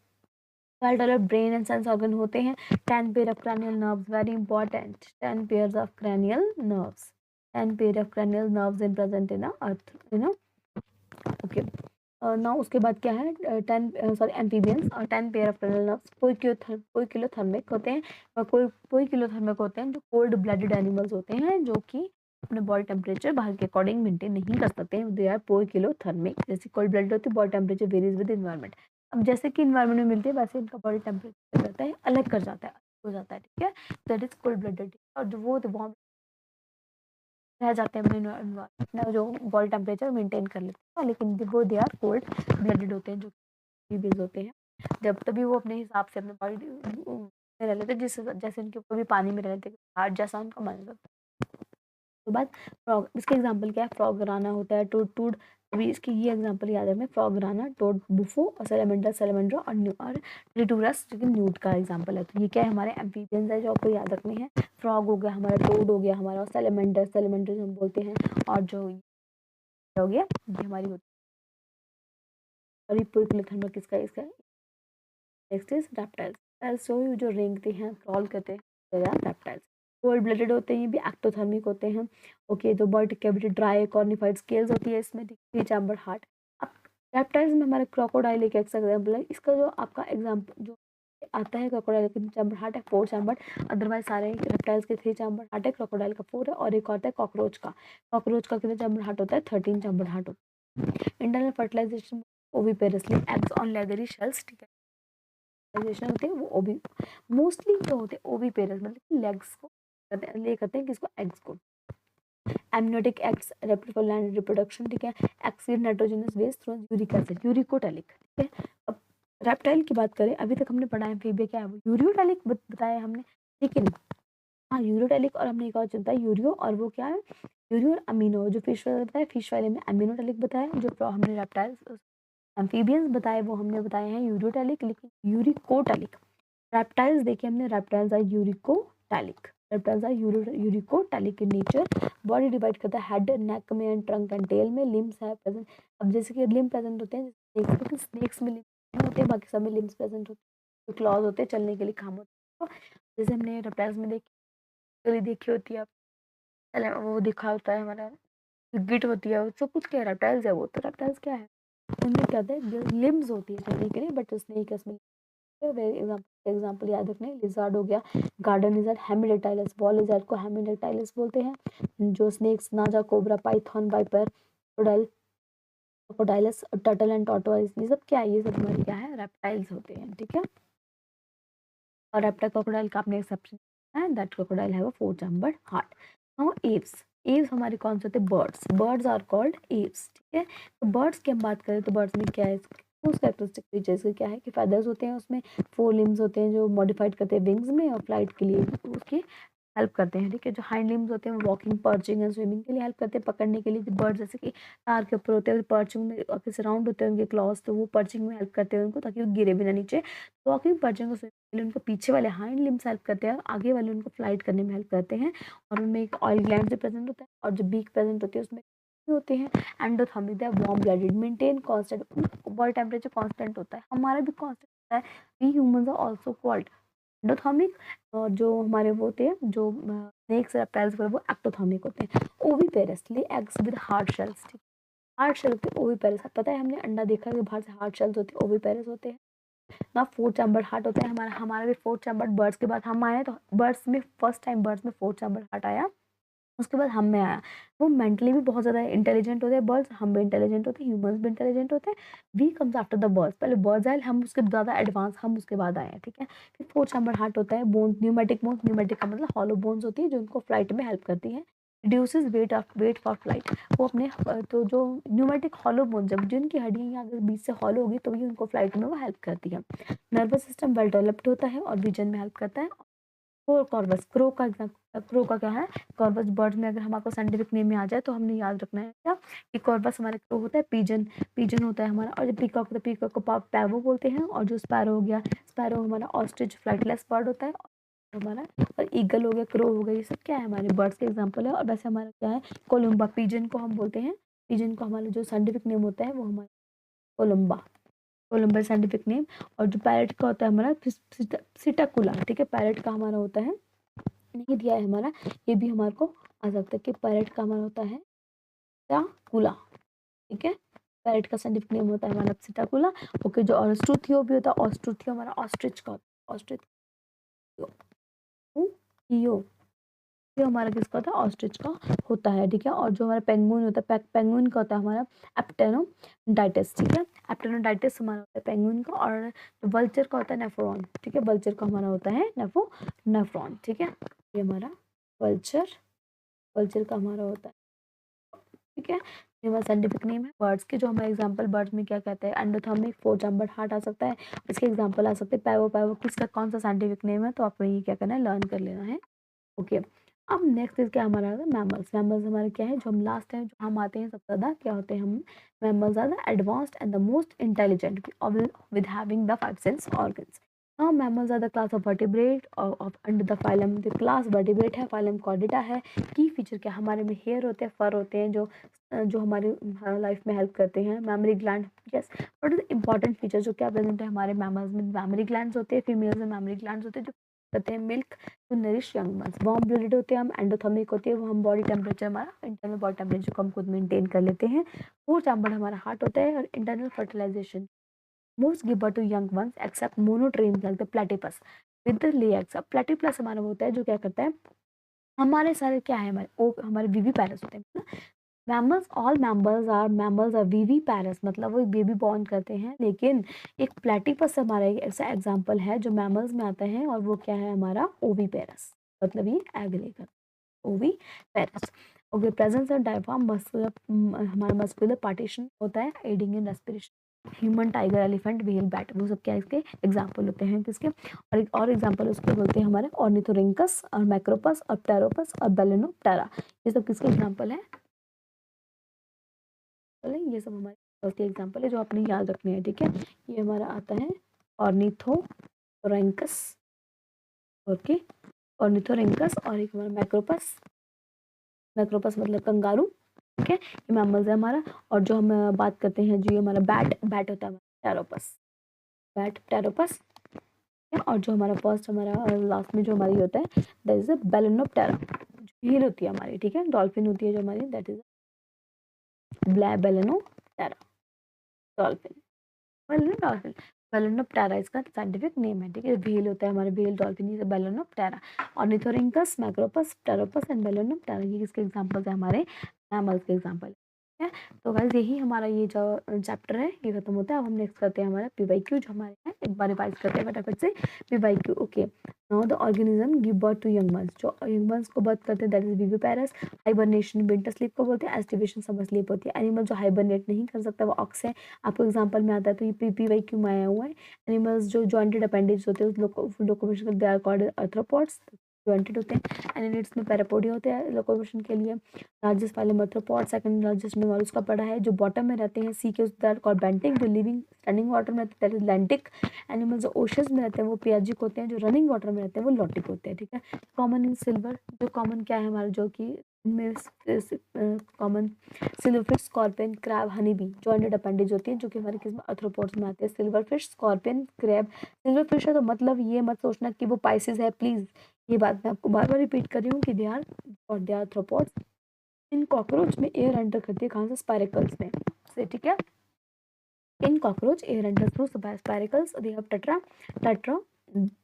well developed brain and sense organ होते हैं। 10 pair of cranial nerves, very important, 10 pairs of cranial nerves, 10 pair of cranial nerves in present in a earth, you know. Okay, now उसके बाद क्या है, 10 sorry amphibians और 10 pair of cranial nerves. Poikilothermic होते हैं, और पोइकिलोथर्मिक होते हैं जो कोल्ड ब्लडेड एनिमल्स होते हैं, जो कि अपने बॉडी टेम्परेचर बाहर के अकॉर्डिंग मेंटेन नहीं कर सकते हैं, दे आर पोइकिलोथर्मिक। जैसे कोल्ड ब्लडेड होती है, body temperature varies with environment. अब जैसे कि इन्वायरमेंट में मिलती है वैसे इनका बॉडी टेम्परेचर रहता है, अलग कर जाता है, हो जाता है। ठीक है, दैट इज कोल्ड ब्लडेड। और जो वो वहाँ रह जाते हैं, अपने जो बॉडी टेम्परेचर मेंटेन कर लेते हैं, लेकिन वो दे आर कोल्ड ब्लडेड होते हैं, जो बेबीज होते हैं, जब तभी वो अपने हिसाब से अपने बॉडी में रह लेते हैं, जिस जैसे उनके ऊपर भी पानी में रह लेते हैं, हार्ट जैसा उनका मन होता है। तो बाद फ्रॉग, इसके एग्जांपल क्या है, फ्रॉग राना होता है, टूड टूड अभी इसकी ये एग्जांपल याद है हमें, फ्रॉग राना, टोड बुफो, और सैलेमेंडर सैलेमेंड्रा, और ट्रिटूरस जो कि न्यूट का एग्जांपल है। तो ये क्या है, हमारे एम्फीबियंस है जो आपको याद रखने हैं। फ्रॉग हो गया हमारा, टोड हो गया हमारा, और सैलेमेंडर सैलेमेंडर हम बोलते हैं, और जो हो गया ये हमारी होती है। और ये किसका इसका। Next is reptiles. रेप्टाइल्स जो रेंगते हैं, क्रॉल करते हैं, रेप्टाइल्स। कोल्ड ब्लडेड होते हैं, ये भी एक्टोथर्मिक होते हैं। ओके, तो bird cavity, dry cornified scales होती है इसमें, थ्री चैम्बर हार्ट। अब रेप्टाइल्स में हमारे क्रोकोडाइल एक एग्जाम्पल है। इसका जो आपका एग्जाम्पल जो आता है, क्रोकोडाइल का चैम्बर हार्ट है, 4 चैम्बर। अदरवाइज सारे रेप्टाइल्स के 3 चैम्बर हार्ट है, क्रोकोडाइल का 4 है। और एक आता है कॉकरोच का। कॉकरोच का कितने चैम्बर हार्ट होता है, 13 चैम्बर हार्ट होता है। Internal fertilization oviparously, eggs on leathery shells, ठीक है। फर्टिलाइजेशन होते हैं वो ओवी, मोस्टली जो होते हैं ओविपेरस, मतलब लेग्स को ले करते हैं, किसको, एग्स को। Amniotic eggs adapt for land reproduction, ठीक है। Excrete nitrogenous waste through uric acid, uricotelic, ठीक है। अब रेप्टाइल की बात करें, अभी तक हमने पढ़ा है एम्फीबिया क्या है, वो यूरियोटैलिक बताया हमने, लेकिन हाँ यूरियोटैलिक, और हमने एक और चलता है यूरियो, और वो क्या है, यूरियो और अमीनो। जो फिश वाले बताया, फिश वाले में अमीनोटैलिक बताया, जो हमने रेप्टाइल्स एम्फीबियंस बताए वो हमने बताए हैं यूरियोटैलिक, लेकिन यूरिकोटैलिक। रेप्टाइल्स देखिए हमने, reptiles are uricotelic, reptiles are uricotelic in nature. Body divide करता है हेड, नेक में, एंड ट्रंक एंड टेल में। लिम्स है प्रेजेंट, अब जैसे कि लिम्स प्रेजेंट होते हैं स्नेक्स में लिम्स होते हैं, बाकी सब में लिम्स प्रेजेंट होते हैं। क्लॉज होते हैं, चलने के लिए काम होते हैं। जैसे हमने रेप्टाइल्स में देखी होती है, वो दिखा होता है हमारा, गिट होती है, सब कुछ क्या रेप्टाइल्स है वो। तो रेप्टाइल्स क्या है, उनमें क्या होता है, लिम्स होती है चलने के लिए, बट स्नेक इसमें एग्जाम्पल याद रखने, लिजार्ड हो गया, garden lizard, hemidactylus, wall lizard को हेमिडेटाइलस बोलते हैं। जो snakes, naja, cobra, python, viper, crocodylus, turtle and tortoise, ये सब क्या है, ये सब हमारे क्या है, रेप्टाइल्स होते हैं, ठीक है। और रेप्टाइल क्रोकोडाइल का अपने एक्सेप्शन है, that crocodile have a 4 chambered heart. Now aves, aves हमारे कौन से होते हैं, birds, birds are called aves, ठीक है। तो बर्ड्स की हम बात करें तो बर्ड्स में क्या है, उस कैरेक्टरिस्टिक फीचर्स के क्या है कि फेदर्स होते हैं, उसमें 4 लिम्स होते हैं जो मॉडिफाइड करते हैं विंग्स में, और फ्लाइट के लिए उसकी हेल्प करते हैं, ठीक है। जो हाइंड लिम्स होते हैं वो वॉकिंग, पर्चिंग एंड स्विमिंग के लिए हेल्प करते हैं, पकड़ने के लिए। जो बर्ड जैसे कि तार के ऊपर होते हैं, पर्चिंग में सराउंड होते हैं उनके क्लॉज, तो वो पर्चिंग में हेल्प करते हैं उनको, ताकि वो गिरे भी ना नीचे। वॉकिंग, पर्चिंग और स्विमिंग के लिए उनको पीछे वाले हाइंड लिम्स हेल्प करते हैं, आगे वाले उनको फ्लाइट करने में हेल्प करते हैं। और उनमें एक ऑयल ग्लैंड जो प्रेजेंट होता है, और जो बीक प्रेजेंट होती है उसमें होते हैं। Endothermic warm blooded, maintain constant, body temperature constant होता है, हमारा भी कांस्टेंट होता है। We humans are also called endothermic. और जो हमारे वो होते हैं, जो स्नेक्स रेप्टाइल्स वगैरह, वो एक्टोथर्मिक होते हैं। Oviparous, lay eggs with hard shells, ठीक, हार्ड शेल होते हैं ओविपेरस। पता है हमने अंडा देखा है कि बाहर से हार्ड शेल्स होते हैं, ओविपेरस होते हैं ना। 4 चैम्बर हार्ट होता है हमारा, हमारा भी 4 चैम्बर, बर्ड्स के बाद हम आए, तो बर्ड्स में फर्स्ट टाइम बर्ड्स में 4 चैम्बर हार्ट आया, उसके बाद हम में आया। वो मेंटली भी बहुत ज़्यादा इंटेलिजेंट होते हैं बर्ड्स, हम भी इंटेलिजेंट होते हैं, ह्यूमंस भी इंटेलिजेंट होते हैं। We comes after the birds, पहले बर्ड्स आए, हम उसके ज़्यादा एडवांस, हम उसके बाद आए हैं, ठीक है। फिर 4 चैम्बर हार्ट होता है। बोन्स, न्यूमेटिक बोन्स, न्यूमेटिक का मतलब हॉलो बोन्स होती है जो उनको फ्लाइट में हेल्प करती है। रिड्यूसेस वेट फॉर फ्लाइट, वो अपने तो जो न्यूमेटिक हॉलो बोन, जब जिनकी हड्डियाँ यहाँ अगर बीच से हॉलो होगी तो भी उनको फ्लाइट में वो हेल्प करती है। नर्वस सिस्टम वेल डेवलप्ड होता है और विजन में हेल्प करता है। और कॉर्वस, क्रो का एग्जाम्पल, क्रो का क्या है, कॉर्वस बर्ड में अगर हमारे साइंटिफिक नेम में आ जाए तो हमने याद रखना है क्या, कि कॉर्वस हमारे क्रो होता है, पीजन, पीजन होता है हमारा। और जो पीकॉक होता है, पीकॉक को पैवो बोलते हैं। और जो स्पैरो हो गया, स्पैरो हमारा ऑस्ट्रिच, फ्लाइटलेस बर्ड होता है हमारा। और ईगल हो गया, क्रो हो गया, ये सब क्या है, हमारे बर्ड्स के एग्जाम्पल है। और वैसे हमारा क्या है, कोलुम्बा, पीजन को हम बोलते हैं, पीजन को हमारा जो साइंटिफिक नेम होता है वो हमारा कोलुम्बा, कोलुम्बा साइंटिफिक नेम। और जो पैरट का होता है हमारा सिटाकुला, ठीक है, पैरट का हमारा होता है, नहीं दिया है हमारा, ये भी हमारे को आ सकता है कि पैरट का हमारा होता है सिटाकुला, ठीक है। पैरट का साइंटिफिक नेम होता है हमारा सिटाकुला। ओके, जो ऑस्ट्रुथियो भी होता है, ऑस्ट्रुथियो हमारा ऑस्ट्रिच का, ऑस्ट्रिथियो, ये हमारा किसका होता है, ऑस्ट्रिच का होता है, ठीक है। और जो हमारा पेंगुइन होता है, पेंगुइन का होता है हमारा एप्टेनोडाइटिस, ठीक है। एप्टेनोडाइटिस हमारा होता है पेंगुइन का। और वल्चर का होता है नेफ्रॉन, ठीक है, वल्चर का हमारा होता है नेफ्रॉन, ठीक है। ये हमारा वल्चर, वल्चर का हमारा होता है, ठीक है। ये हमारा साइंटिफिक नेम है बर्ड्स के। जो हमारे एग्जांपल बर्ड्स में क्या कहते हैं, एंडोथर्मिक, 4 चैम्बर्ड हार्ट आ सकता है, इसके एग्जांपल आ सकते हैं पैवो, पैवो किसका कौन सा साइंटिफिक नेम है, तो आपको ये क्या करना है, लर्न कर लेना है, ओके। अब नेक्स्ट इज क्या हमारा आता है मैमल्स। मैमल्स हमारे क्या है, जो हम लास्ट टाइम जो हम आते हैं सबसे ज़्यादा क्या होते हैं, हम mammals are the advanced and the most intelligent with having the 5 sense organs. Now mammals are the class of vertebrate of under the phylum, the class vertebrate है, phylum chordata है। की फीचर क्या, हमारे में हेयर होते हैं, फर होते हैं, जो हमारी लाइफ में हेल्प करते हैं। Memory gland, yes, what is important feature जो क्या प्रेजेंट है हमारे मैमल्स में, मेमोरी ग्लैंड्स होते हैं, फीमेल्स में मेमोरी ग्लैंड्स होते हैं जो करते हैं milk to nourish young ones. Warm blooded होते हैं हम, एंडोथर्मिक होती है, वो हम बॉडी टेम्परेचर, हमारा इंटरनल बॉडी टेम्परेचर को हम खुद मेंटेन कर लेते हैं। फोर चैम्बर हमारा हार्ट होता है, और internal fertilization most give birth to young ones except monotreme the platypus with the lay eggs. Platypus हमारा होता है जो क्या करता है, हमारे सारे क्या है, हमारे वीवी पैरस होते हैं। मैमल्स, ऑल मैमल्स आर वीवी पैरस, मतलब वो बेबी बॉर्न करते हैं, लेकिन एक प्लेटिपस हमारा एक ऐसा एग्जाम्पल है जो मैमल्स में आता है, और वो क्या है हमारा ओवी पैरस, मतलब ये एग लेकर oviparous. Okay, presence of diaphragm muscular, हमारा मस्कुलर पार्टीशन होता है aiding in respiration. Human, tiger, elephant, whale, bat, वो सब क्या इसके एग्जाम्पल होते हैं किसके, और एक और एग्जाम्पल उसके बोलते हैं हमारे ऑर्निथोरिंकस और मैक्रोपस और प्टेरोपस और बेलेनोप्टेरा। ये सब किसके एग्जाम्पल है, ये सब हमारे के एग्जाम्पल है जो आपने याद रखने हैं, ठीक है। ये हमारा आता है ऑर्निथोरैंकस, ओके, ऑर्निथोरैंकस, और एक हमारा मैक्रोपस, मैक्रोपस मतलब कंगारू, ठीक है, ये मैमल्स है हमारा। और जो हम बात करते हैं, जो ये हमारा बैट, बैट होता है हमारा टेरोपस, बैट टेरोपस। और जो हमारा फर्स्ट, हमारा लास्ट में जो हमारी होता है दैट इज अ बेलेनोप्टेरा, व्हेल होती है हमारी, ठीक है, डॉल्फिन होती है जो हमारी, दैट इज बेलेनोप्टेरा, डॉल्फिन, डॉल्फिन, बेलेनोप्टेरा इसका साइंटिफिक नेम है, ठीक है। व्हेल होता है हमारे, व्हेल, डॉल्फिन, ये बेलेनोप्टेरा। ऑर्निथोरिंकस, मैक्रोपस, टेरोपस एंड बेलेनोप्टेरा, ये किसके एग्जांपल्स है, हमारे मैमल्स के एग्जांपल है। तो गाइस यही हमारा ये जो चैप्टर है ये खत्म होता है। अब हम नेक्स्ट करते हैं हमारा पीवाईक्यू, जो हमारे है एक बार रिवाइज करते हैं फटाफट से। PYQ, okay, now the organism give birth to young ones, जो यंग वंस को बर्थ करते हैं that is viviparous. Hibernation winter sleep को बोलते हैं, एस्टिवेशन समर स्लीप होती है। एनिमल जो हाइबरनेट नहीं कर सकता वो ऑक्स है, आपको एग्जांपल में आता है, तो ये पीवाईक्यू में आया हुआ है। एनिमल्स जो जॉइंटेड अपेंडेज होते हैं उस locomotion, they are called arthropods, jointed होते हैं। एनिलिड्स में पैरापोडिया होते हैं लोकोमोशन के लिए। Largest phylum arthropod, second largest में मोलस्का पड़ा है, जो बॉटम में रहते हैं, सी के दैट कॉल्ड बेंटिक, जो लिविंग स्टैंडिंग वाटर में रहते हैं दैट इज लैंटिक। एनिमल्स जो ओशंस में रहते हैं वो पेलाजिक होते हैं, जो रनिंग वाटर में रहते हैं वो लॉटिक होते हैं, ठीक है। कॉमन इन सिल्वर, जो कॉमन क्या है हमारा, जो कि common silverfish, scorpion, crab, honey bee, jointed appendage होती है, जो कि हमारे किसमें आर्थ्रोपोड्स में आते हैं। सिल्वरफिश, स्कॉर्पियन, क्रैब, सिल्वरफिश है तो मतलब ये मत सोचना कि वो पाइसेस है, प्लीज ये बात मैं आपको बार बार रिपीट कर रही हूँ कि दे आर, और दे आर्थ्रोपोड्स। इन कॉकरोच में एयर एंटर करती है, कहाँ से, स्पाइरेकल्स में से, ठीक है। इन cockroach air enter through spiracles, they have tetra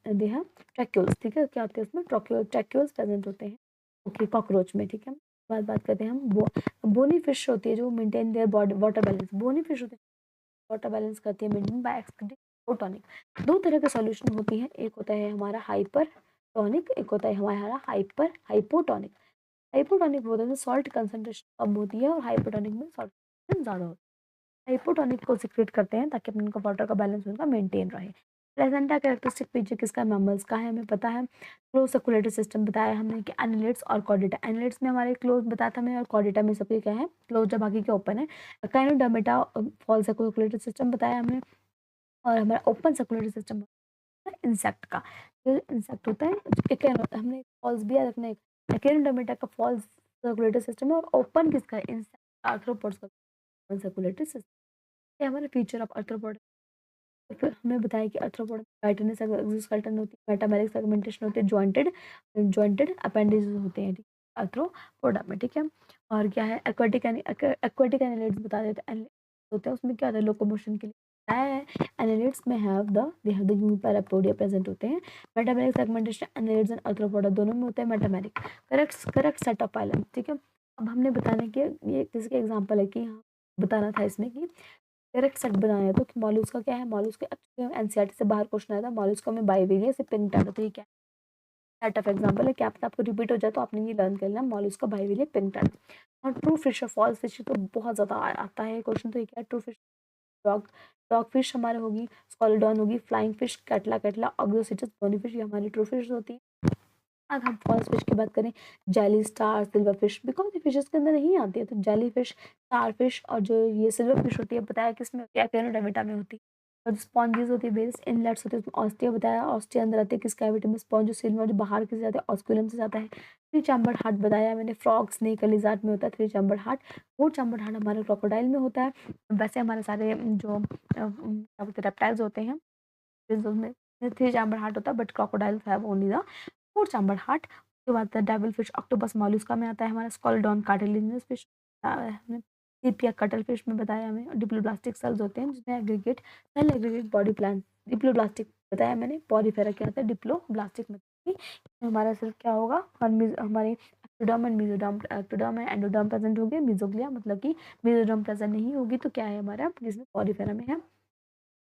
they have tracheoles, ठीक है, क्या होते हैं उसमें, ट्रैक्यूल्स प्रेजेंट होते हैं, ओके, कॉकरोच में, ठीक है। बात करते हैं हम बोनी फिश होती है जो maintain their body water balance, bony fish होती है वाटर बैलेंस करती है मेंटेन बाय एक्सक्रीटिंग हाइपोटोनिक। दो तरह के सॉल्यूशन होती है, एक होता है हमारा हाइपर टॉनिक, एक होता है हमारा हाइपोटोनिक। हाइपोटोनिक होता है सॉल्ट कंसंट्रेशन कम होती है, और हाइपोटोनिक में सॉल्ट ज़्यादा होता है। हाइपोटोनिक को सिक्रेट करते हैं ताकि अपने उनका वाटर का बैलेंस उनका मेंटेन रहे। प्लेसेंटा कैरेक्टरिस्टिक फीचर किसका, मैमल्स का है, हमें पता है। क्लोज सर्कुलेटरी सिस्टम बताया हमने कि एनालिड्स और कॉर्डेटा, एनालिड्स में हमारे क्लोज बताया था हमें, और कॉर्डेटा में सबके क्या है, क्लोज, जब बाकी के ओपन है। काइनोडर्मेटा फॉल सर्कुलेटरी सिस्टम बताया हमने, और हमारा ओपन सर्कुलेटरी सिस्टम इंसेक्ट का, जो इंसेक्ट होता है, हमने फॉल्स भी याद रखना है, एकेनोडर्मेटा का फॉल्स सर्कुलेटरी सिस्टम है, और ओपन किसका है, इंसेक्ट आर्थ्रोपोड्स का ओपन सर्कुलेटरी सिस्टम। ये हमारे फीचर ऑफ आर्थ्रोपोड। तो फिर हमने बताया कि आर्थ्रोपोड काइटिनस एक्सोस्केलेटन होती है, मेटामेरिक सेगमेंटेशन होती है, जॉइंटेड जॉइंटेड अपेंडेजेस होते हैं, ठीक है, आर्थ्रोपोडा में, ठीक है। और क्या है, एक्वाटिक एनालिड्स बता देते हैं, होते हैं उसमें क्या होता है, लोकोमोशन के लिए बताया है। एनालिड्स में दे हैव द यूनिपैरापोडिया प्रेजेंट होते हैं। Metameric segmentation annelids and arthropoda दोनों में होता है metameric. Correct set of phylum, ठीक है। अब हमने बताना कि ये किसके एग्जांपल है, कि हाँ बताना था इसमें कि करेक्ट सेट बनाया है, तो मॉलस्का क्या है, मॉलस्का एक्चुअली एनसीईआरटी से बाहर क्वेश्चन आया था, मॉलस्का में बाइवेरिया से पिंक टैटो, तो ये क्या सेट ऑफ एग्जांपल है, क्या पता आपको रिपीट हो जाए तो आपने ये लर्न कर लेना, मॉलस्का, बाइवेरिया, पिंक टैटो। और ट्रू फिश और फॉल्स फिश तो बहुत ज्यादा आता है क्वेश्चन, तो ये क्या है, true fish, dog dog fish हमारे होगी, स्कॉलोडॉन होगी, flying fish, catla catla, ऑग्योसिटस, bony fish, ये हमारी ट्रू फिश होती है। अगर हम फॉल्स फिश की बात करें, jelly, star, silver fish, because ये फिशेज़ के अंदर नहीं आती है, तो जेली फिश, स्टार फिश और जो ये सिल्वर फिश होती है, बताया किसमें होती है? एक्टिनोडर्मिटा में होती है। और जो स्पॉन्जेस होती है, वेरियस इनलेट्स होते हैं, उसमें ऑस्टिया बताया, ऑस्टिया अंदर आती है किस कैविटी में? स्पॉन्जियोसिल में, जो बाहर किसे जाता है? ऑस्कुलम से जाता है। थ्री चैम्बर्ड हार्ट बताया मैंने, फ्रॉग, स्नेक, लिज़ार्ड में होता है three chambered heart. Four chambered heart हमारे क्रोकोडाइल में होता है। वैसे हमारे सारे जो क्या बोलते हैं, रेप्टाइल्स होते हैं, में थ्री चैम्बर्ड हार्ट होता है, but crocodiles have only the four chambered heart. उसके बाद डेविल फिश, ऑक्टोपस, मॉलस्का में आता है हमारा। स्कॉलडॉन, कार्टिलेजिनस फिश हमने। सीपिया, कटल फिश में बताया हमें। डिप्लोब्लास्टिक सेल्स होते हैं जिसमें aggregate cell, aggregate body plan. Diploblastic बताया मैंने, पॉलीफेरा क्या होता है? डिप्लोब्लास्टिक में हमारा सेल क्या होगा? और हमारे ectoderm and mesoderm, ectoderm and endoderm present होंगे। मेसोग्लिया मतलब कि मेसोडर्म प्रेजेंट नहीं होगी, तो क्या है हमारा? जिसमें पॉलीफेरा में है।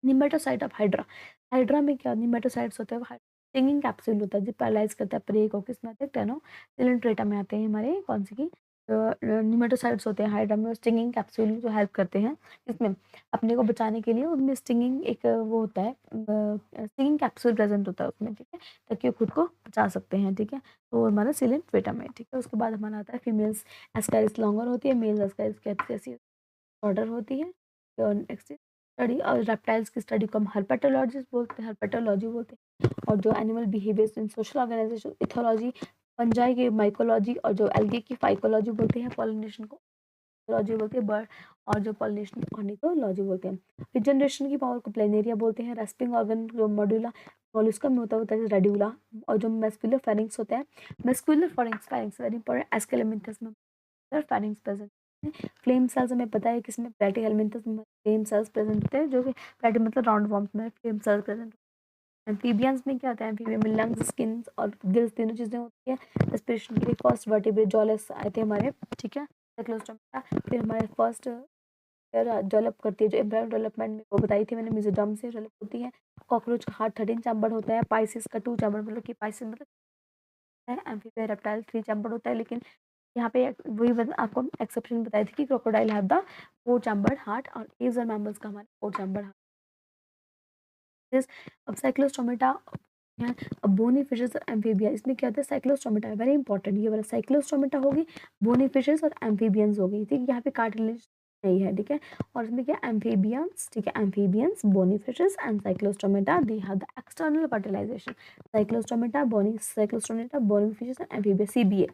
निमेटोसाइट ऑफ हाइड्रा, हाइड्रा में क्या निमेटोसाइट्स होते हैं? स्टिंगिंग कैप्सूल होता है जो पैरालाइज करता है प्रे को। किसमें आते हैं? टेनो सिलेंट्रेटा में आते हैं हमारे। कौन सी की निमेटोसाइट्स होते हैं हाइड्रा में, स्टिंगिंग कैप्सूल जो हेल्प करते हैं इसमें अपने को बचाने के लिए। उनमें स्टिंगिंग एक वो होता है, स्टिंगिंग कैप्सूल प्रेजेंट होता है उसमें, ठीक है, ताकि वो खुद को बचा सकते हैं, ठीक है। तो हमारा सिलेंट्रेटा में, ठीक है। उसके बाद हमारा आता है फीमेल्स एस्कैरिस लॉन्गर होती है, मेल्स एस्कैरिस कैसी ऑर्डर होती है। और नेक्स्ट स्टडी और रेप्टाइल्स की स्टडी को हम हर्पेटोलॉजिस्ट बोलते हैं, हर्पेटोलॉजी बोलते हैं। और जो एनिमल बिहेवियर्स इन सोशल ऑर्गेनाइजेशन, इथोलॉजी। फंजाई की माइकोलॉजी, और जो एल्गे की फाइकोलॉजी बोलते हैं। पॉलिनेशन को लॉजी बोलते हैं, बर्ड। और जो पॉलिनेशन ऑर्निथोलॉजी बोलते हैं। रिजनरेशन की पावर को प्लेनेरिया बोलते हैं। रेस्पिंग ऑर्गन जो मॉड्यूला मोलस्का में होता है रेड्यूला। और जो मेस्कुलर फेरिंग्स होते हैं, मेस्कुलर फेरिंग्स वेरी इंपॉर्टेंट, एस्केलेमिंथस में फेरिंग्स प्रेजेंट। फ्लेम सेल्स हमें पता है किसमें? प्लेटीहेल्मिन्थस में फ्लेम सेल्स प्रेजेंट होते हैं, जो कि प्लेटी मतलब राउंड वॉर्म में फ्लेम सेल्स प्रेजेंट। एम्फीबियंस में क्या होता है? एम्फीबियन में लंग्स, स्किन और गिल्स तीनों चीजें होती है। रेस्पिरेशन के लिए फर्स्ट वर्टिब्रेट जॉलस आए थे हमारे, ठीक है, साइक्लोस्टोमा। फिर हमारे फर्स्ट डेवलप करती है जो एम्ब्रायो डेवलपमेंट में, वो बताई थी मैंने, मेसोडर्म से डेवलप होती है। कॉकरोच का हार्ट 13 चैम्बर्ड होता है। पाइसिस का 2 चैम्बर्ड, मतलब कि पाइसिस मतलब है। एम्फीबिया रेप्टाइल 3 चैम्बर्ड होता है, लेकिन यहाँ पे वही आपको एक्सेप्शन बताई थी कि crocodile have the 4 chambered heart, और एव्स और मैमल्स का हमारा 4 चैम्बर्ड हार्ट। अब साइक्लोस्टोमेटा है। अब बोनी फिशेस और एम्फीबिया, इसमें क्या होता है? साइक्लोस्टोमेटा है, वेरी इंपॉर्टेंट, ये वाला साइक्लोस्टोमेटा होगी, बोनी फिशेस और एम्फीबियंस होगी, ठीक है। यहाँ पे कार्टिलेज नहीं है, ठीक है। और इसमें क्या? एम्फीबियंस, ठीक है, amphibians, bony fishes and cyclostomata, they have the external fertilization. Cyclostomata, bony, cyclostomata, bony fishes and amphibia, CBA.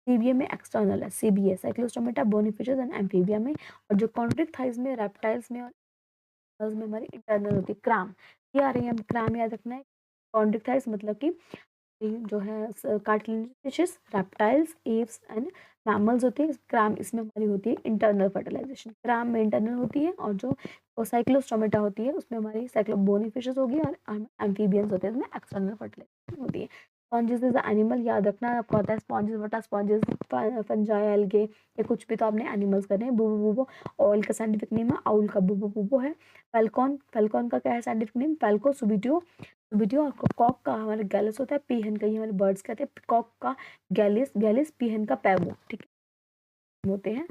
CBA में एक्सटर्नल है, CBA cyclostomata, bony fishes and amphibia में। और जो कॉन्ट्रिक थाइज में, रेप्टाइल्स में और में हमारी इंटरनल होती है। क्राम, ये आ रही है, हम क्राम याद रखना है। कॉन्ट्रिक थाइज मतलब कि जो है cartilaginous fishes, reptiles, aves and mammals होते हैं। क्राम इसमें हमारी होती है इंटरनल फर्टिलाइजेशन, क्राम में इंटरनल होती है। और जो साइक्लोस्टोमेटा होती है उसमें हमारी साइक्लोबोनी फिशेस होगी, और एम्फीबियंस होते हैं उसमें एक्सटर्नल फर्टिलाइजेशन होती है। स्पॉन्जेस इज एनिमल, याद रखना है आपको आता है स्पॉन्जेस बटा स्पॉन्जेस, फंजाई, एल्गे, या कुछ भी तो आपने एनिमल्स करने हैं। बूबो बूबो, ऑयल का साइंटिफिक नेम है, आउल का बूबो बूबो है। फैल्कॉन, फैल्कॉन का क्या है साइंटिफिक नेम? फैल्को सुबिटियो, वीडियो। और कॉक का हमारे गैलिस होता है, पीहन का, ये हमारे बर्ड्स कहते हैं। कॉक का गैलिस, गैलिस, पीहन का पैवो, ठीक है, होते हैं।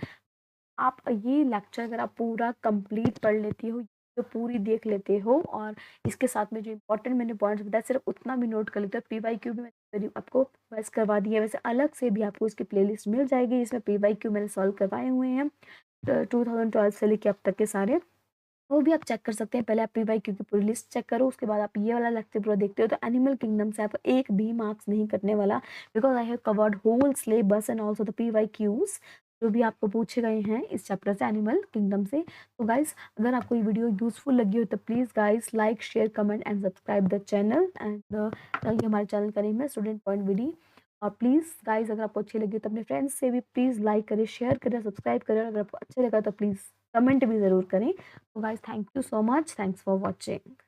आप ये लेक्चर अगर आप पूरा कंप्लीट पढ़ लेती हो, तो पूरी देख लेते हो, और इसके साथ में जो इंपॉर्टेंट मैंने पॉइंट्स बताया सिर्फ उतना भी नोट कर लेते हो। PYQ भी मैंने आपको वैसे करवा दिया है, वैसे अलग से भी आपको इसकी प्लेलिस्ट मिल जाएगी जिसमें PYQ मैंने सॉल्व करवाए हुए हैं 2012 से लेके अब तक के सारे, वो भी आप चेक कर सकते हैं। पहले आप PYQ की पूरी लिस्ट चेक करो, उसके बाद आप ये वाला लेक्चर पूरा देखते हो। तो एनिमल किंगडम से आपको एक भी मार्क्स नहीं कटने वाला, because I have covered whole syllabus and also the PYQs जो भी आपको पूछे गए हैं इस चैप्टर से, एनिमल किंगडम से। तो गाइस, अगर आपको ये वीडियो यूजफुल लगी हो तो please guys like, share, comment and subscribe the channel. And ये हमारे चैनल का नेम है स्टूडेंट पॉइंट विडी। और प्लीज़ गाइस, अगर आपको अच्छी लगी तो अपने फ्रेंड्स से भी प्लीज़ लाइक करें, शेयर करें, सब्सक्राइब करें। और अगर आपको अच्छा लगा तो प्लीज़ कमेंट भी ज़रूर करें। So guys, thank you so much. Thanks for watching.